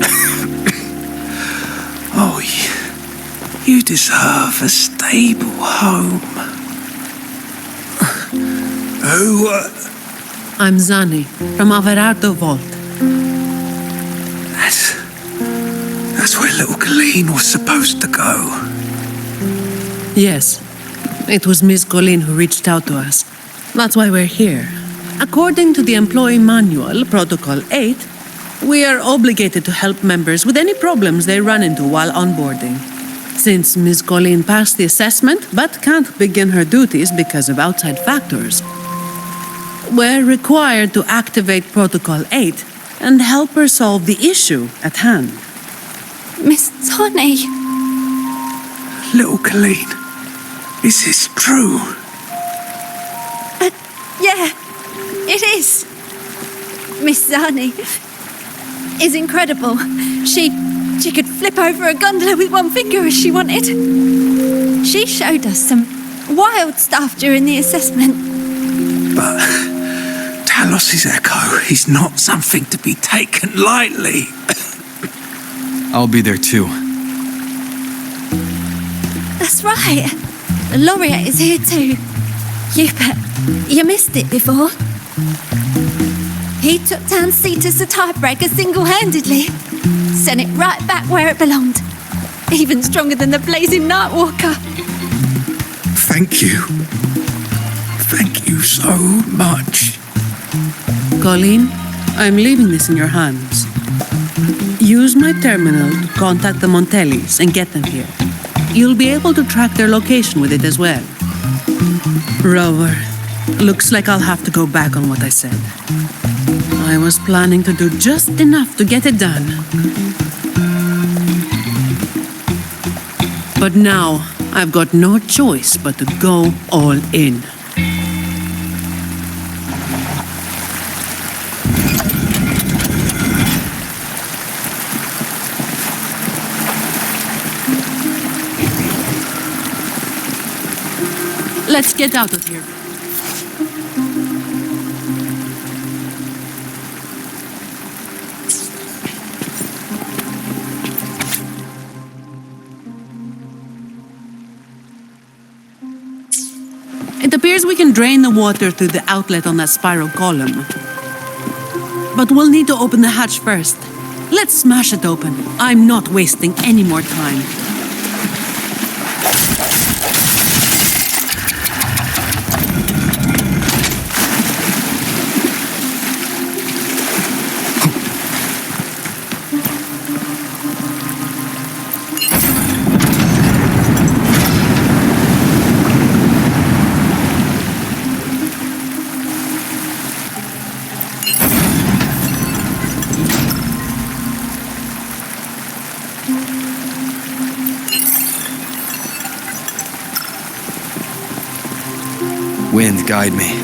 Oh, you deserve a stable home. Who, I'm Zani, from Averardo Vault. That's where little Colleen was supposed to go. Yes, it was Miss Colleen who reached out to us. That's why we're here. According to the employee manual, Protocol 8, we are obligated to help members with any problems they run into while onboarding. Since Miss Colleen passed the assessment but can't begin her duties because of outside factors, we're required to activate Protocol 8 and help her solve the issue at hand. Miss Zani. Little Colleen, is this true? Yeah, it is. Miss Zani is incredible. She could flip over a gondola with one finger if she wanted. She showed us some wild stuff during the assessment. But Talos's echo is not something to be taken lightly. I'll be there too. That's right. The laureate is here too. You missed it before. He took down Cetus the tiebreaker single-handedly. Sent it right back where it belonged. Even stronger than the blazing Nightwalker. Thank you. Thank you so much. Colleen, I'm leaving this in your hands. Use my terminal to contact the Montellis and get them here. You'll be able to track their location with it as well. Rover, looks like I'll have to go back on what I said. I was planning to do just enough to get it done. But now, I've got no choice but to go all in. Let's get out of here. It appears we can drain the water through the outlet on that spiral column. But we'll need to open the hatch first. Let's smash it open. I'm not wasting any more time. Wind, guide me.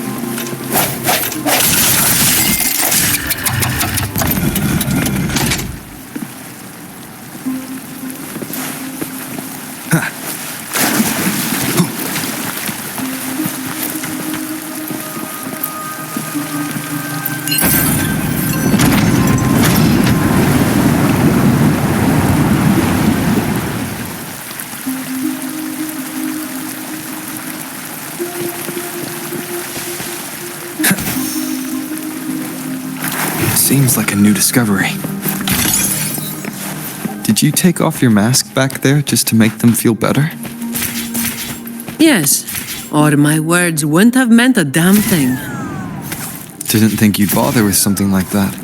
Seems like a new discovery. Did you take off your mask back there just to make them feel better? Yes, or my words wouldn't have meant a damn thing. Didn't think you'd bother with something like that.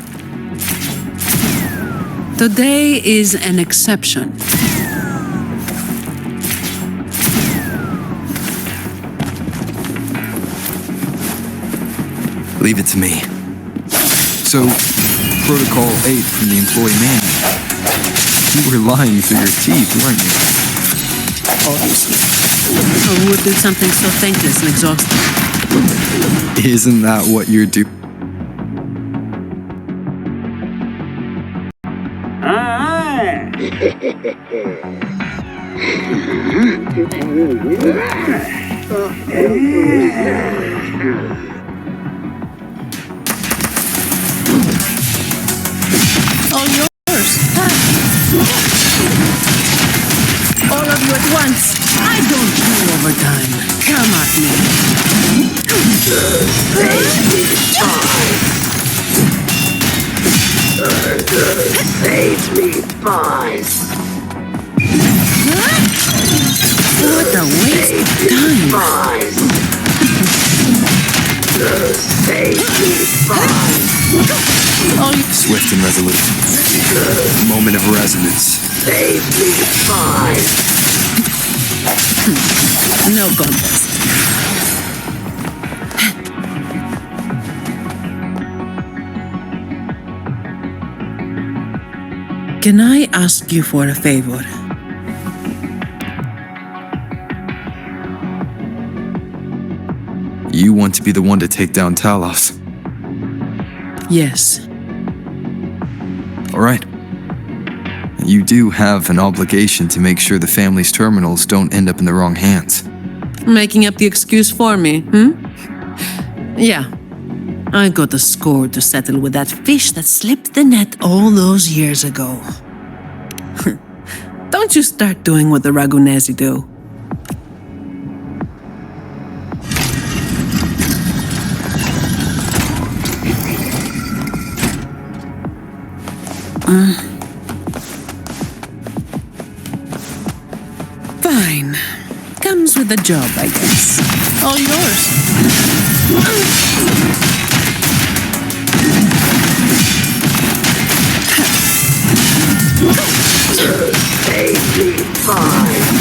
Today is an exception. Leave it to me. So, Protocol 8 from the employee manual. You were lying through your teeth, weren't you? Obviously. Who would do something so thankless and exhausting? Isn't that what you're doing? All yours. All of you at once. I don't do overtime. Come at me. Save me, boys. What a waste of time. Save me, boys. Swift and resolute. Moment of resonance. Save me, boys. No contest. Can I ask you for a favor? You want to be the one to take down Talos. Yes. All right. You do have an obligation to make sure the family's terminals don't end up in the wrong hands. Making up the excuse for me, Yeah. I got a score to settle with that fish that slipped the net all those years ago. Don't you start doing what the Ragunesi do. Fine. Comes with the job, I guess. All yours. Safely fine.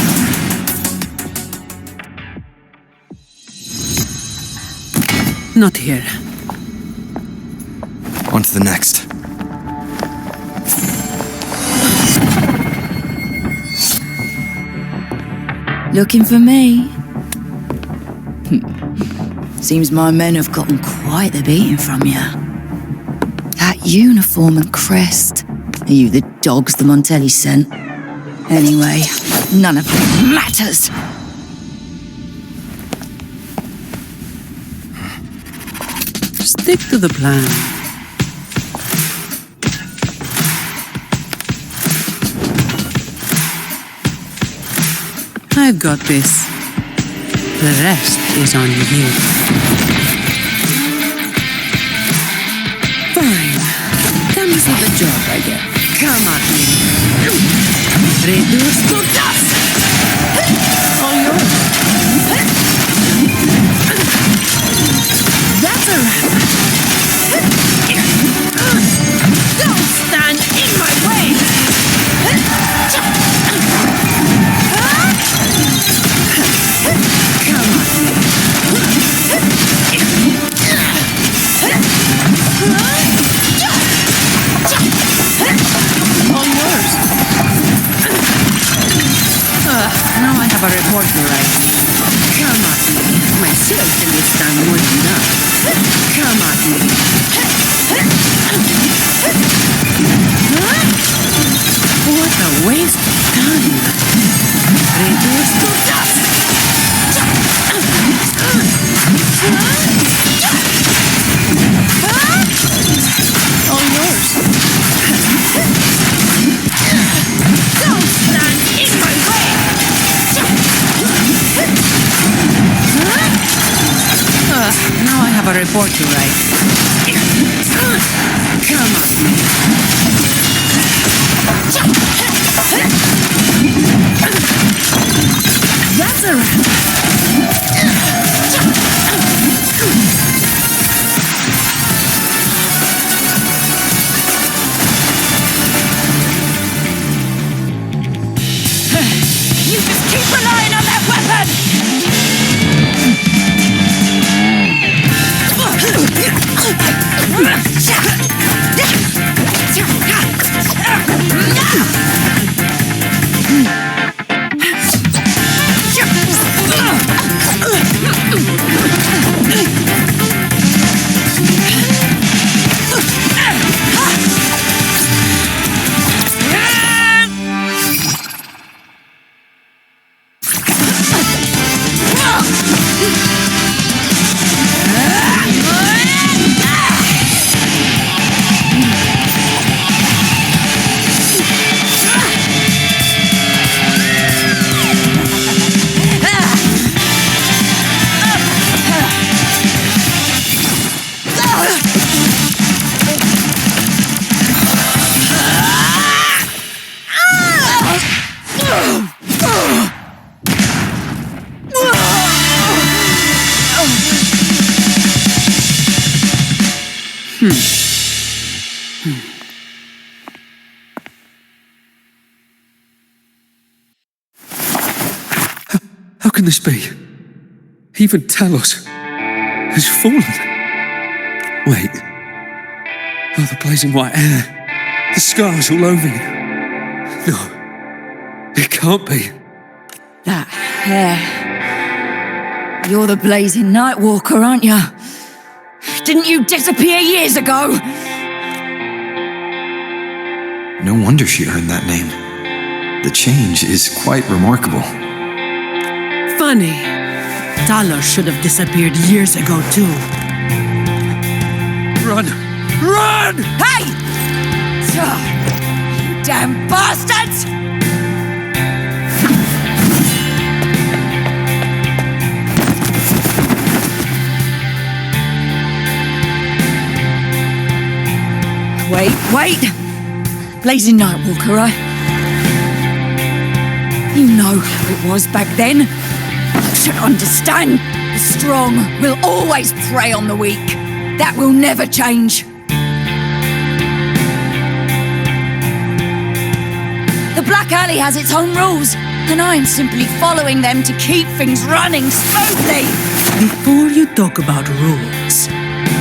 Not here. On to the next. Looking for me? Seems my men have gotten quite the beating from you. That uniform and crest. Are you the dogs the Montelli sent? Anyway, none of it matters. Stick to the plan. I've got this. The rest is on you. Fine. Comes with the job, I guess. Come at me. Reduce to dust! All yours. That's a wrap. Don't stand in my way! Come on. All yours. Now I have a report to write. Come at me. My skills can withstand more than that. Come at me. What a waste of time. Reduce to dust. All yours. Don't stand in my way. Now I have a report to write. Come on. That's a wrap. You just keep relying on that weapon! How can this be? Even Talos has fallen. Wait. Oh, the blazing white hair. The scars all over you. No. It can't be. That hair. You're the blazing Nightwalker, aren't you? Didn't you disappear years ago? No wonder she earned that name. The change is quite remarkable. Funny. Talos should have disappeared years ago, too. Run! Run! Hey! You damn bastards! Wait. blazing Nightwalker, right? You know how it was back then. You should understand. The strong will always prey on the weak. That will never change. The Black Alley has its own rules, and I'm simply following them to keep things running smoothly. Before you talk about rules,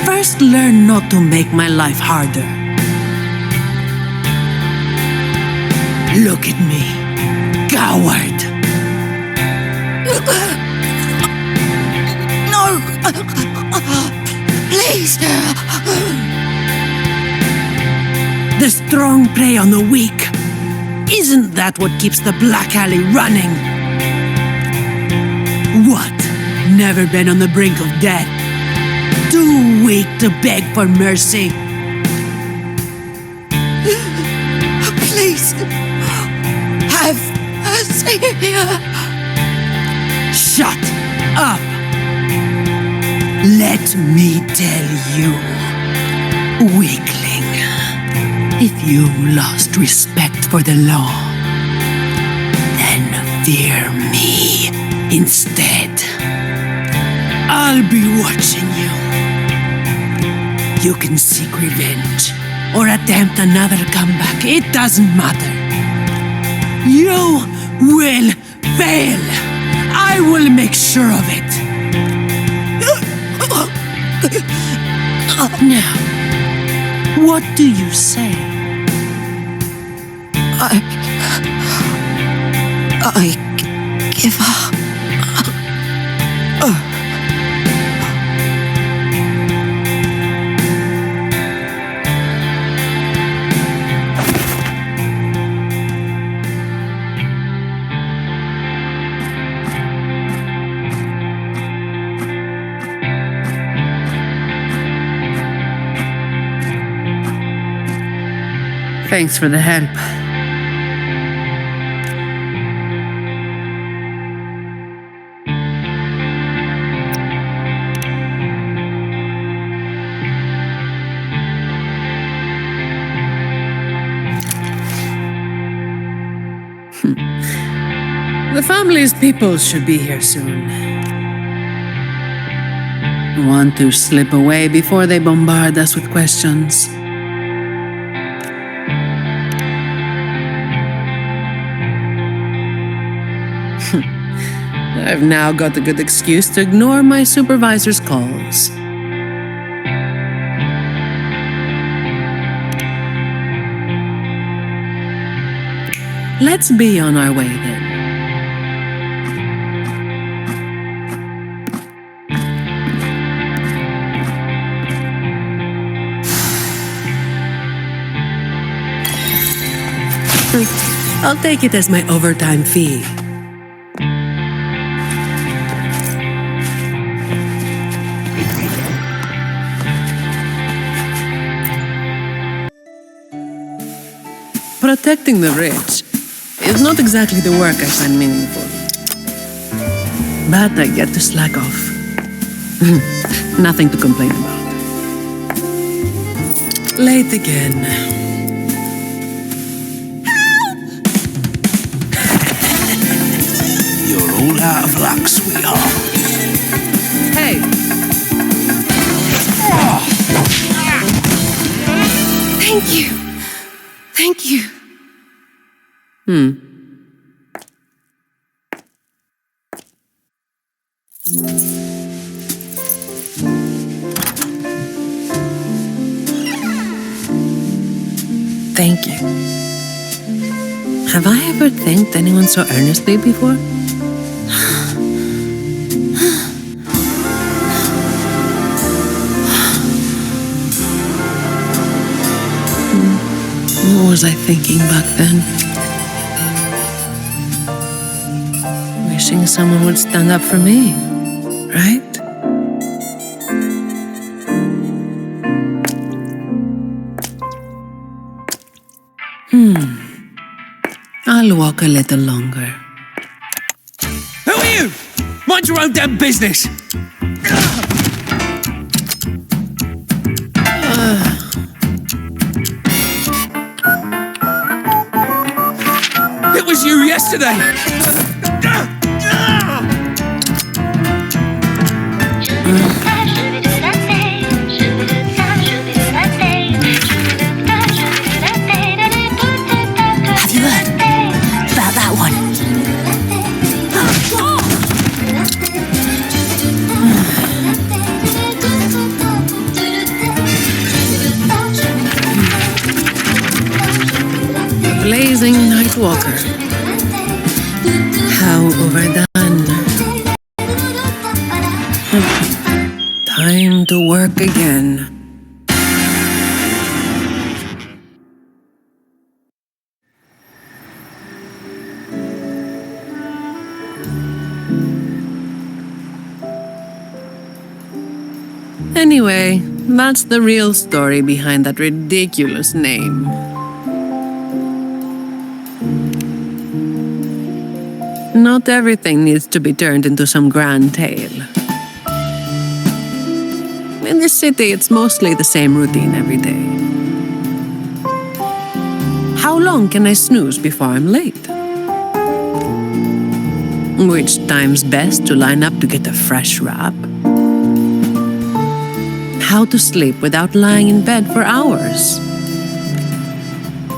first learn not to make my life harder. Look at me, coward. No! Please! The strong prey on the weak. Isn't that what keeps the Black Alley running? What? Never been on the brink of death? Too weak to beg for mercy? Please! Have mercy! Shut up! Let me tell you, weakling, if you lost respect for the law, then fear me instead. I'll be watching you. You can seek revenge or attempt another comeback. It doesn't matter. You will fail. I will make sure of it. Now, what do you say? I give up. Thanks for the help. The family's people should be here soon. Want to slip away before they bombard us with questions. I've now got a good excuse to ignore my supervisor's calls. Let's be on our way then. I'll take it as my overtime fee. Protecting the rich is not exactly the work I find meaningful. But I get to slack off. Nothing to complain about. Late again. You're all out of luck, sweetheart. Hey! Thank you. Thank you. Thank you. Have I ever thanked anyone so earnestly before? What was I thinking back then? Wishing someone would stand up for me, right? I'll walk a little longer. Who are you? Mind your own damn business. today. Have you heard about that one? Blazing night walker. How overdone. Time to work again. Anyway, that's the real story behind that ridiculous name. Not everything needs to be turned into some grand tale. In this city, it's mostly the same routine every day. How long can I snooze before I'm late? Which time's best to line up to get a fresh wrap? How to sleep without lying in bed for hours?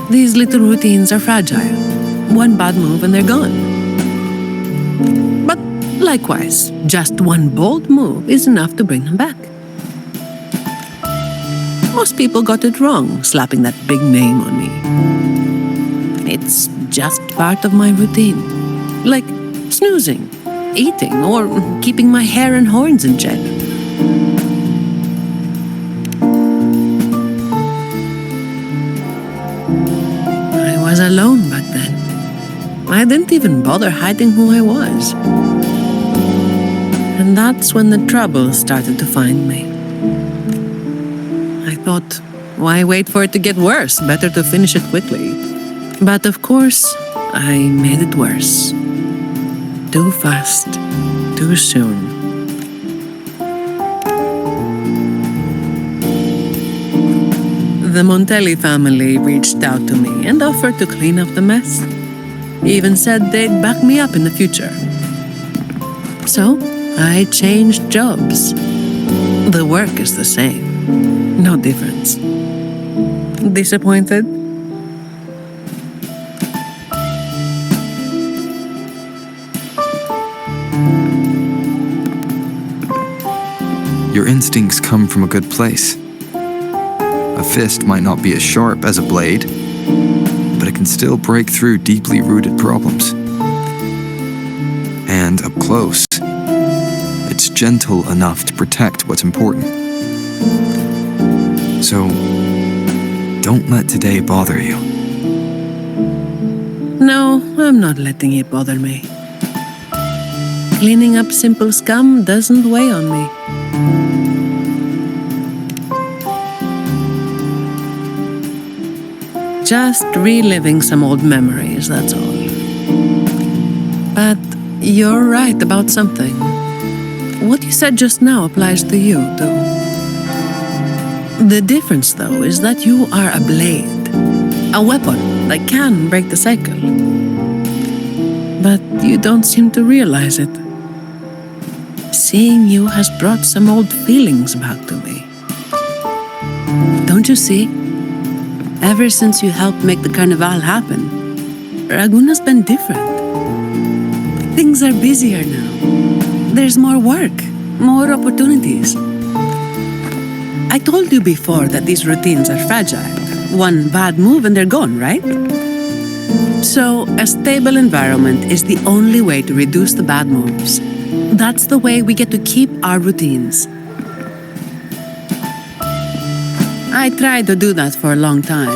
These little routines are fragile. One bad move and they're gone. But likewise, just one bold move is enough to bring them back. Most people got it wrong, slapping that big name on me. It's just part of my routine. Like snoozing, eating, or keeping my hair and horns in check. I was alone back then. I didn't even bother hiding who I was. And that's when the trouble started to find me. I thought, why wait for it to get worse? Better to finish it quickly. But of course, I made it worse. Too fast, too soon. The Montelli family reached out to me and offered to clean up the mess. Even said they'd back me up in the future. So, I changed jobs. The work is the same. No difference. Disappointed? Your instincts come from a good place. A fist might not be as sharp as a blade, but it can still break through deeply rooted problems. And up close, it's gentle enough to protect what's important. So, don't let today bother you. No, I'm not letting it bother me. Cleaning up simple scum doesn't weigh on me. Just reliving some old memories, that's all. But you're right about something. What you said just now applies to you, too. The difference, though, is that you are a blade. A weapon that can break the cycle. But you don't seem to realize it. Seeing you has brought some old feelings back to me. Don't you see? Ever since you helped make the carnival happen, Raguna's been different. Things are busier now. There's more work, more opportunities. I told you before that these routines are fragile. One bad move and they're gone, right? So, a stable environment is the only way to reduce the bad moves. That's the way we get to keep our routines. I tried to do that for a long time,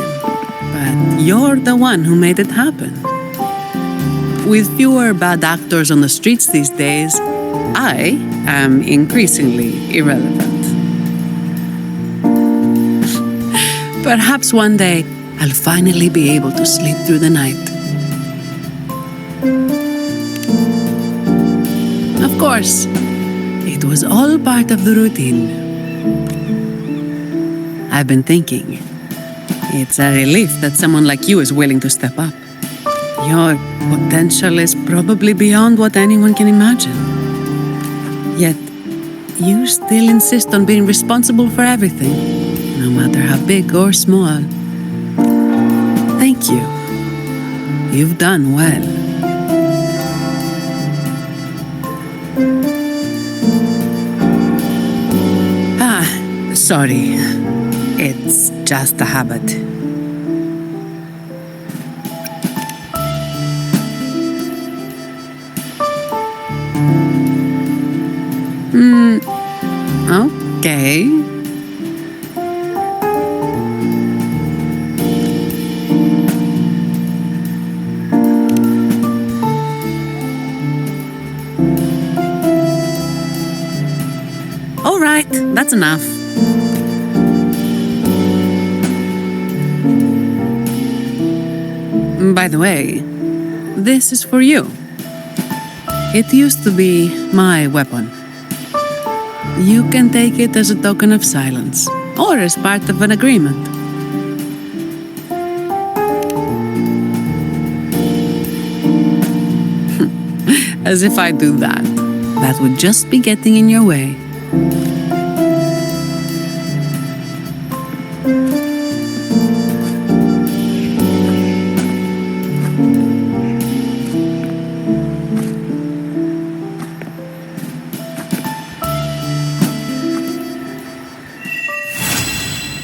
but you're the one who made it happen. With fewer bad actors on the streets these days, I am increasingly irrelevant. Perhaps one day, I'll finally be able to sleep through the night. Of course, it was all part of the routine. I've been thinking, it's a relief that someone like you is willing to step up. Your potential is probably beyond what anyone can imagine. Yet, you still insist on being responsible for everything, no matter how big or small. Thank you. You've done well. Sorry. It's just a habit. Okay. All right, that's enough. By the way, this is for you. It used to be my weapon. You can take it as a token of silence, or as part of an agreement. As if I do that. That would just be getting in your way.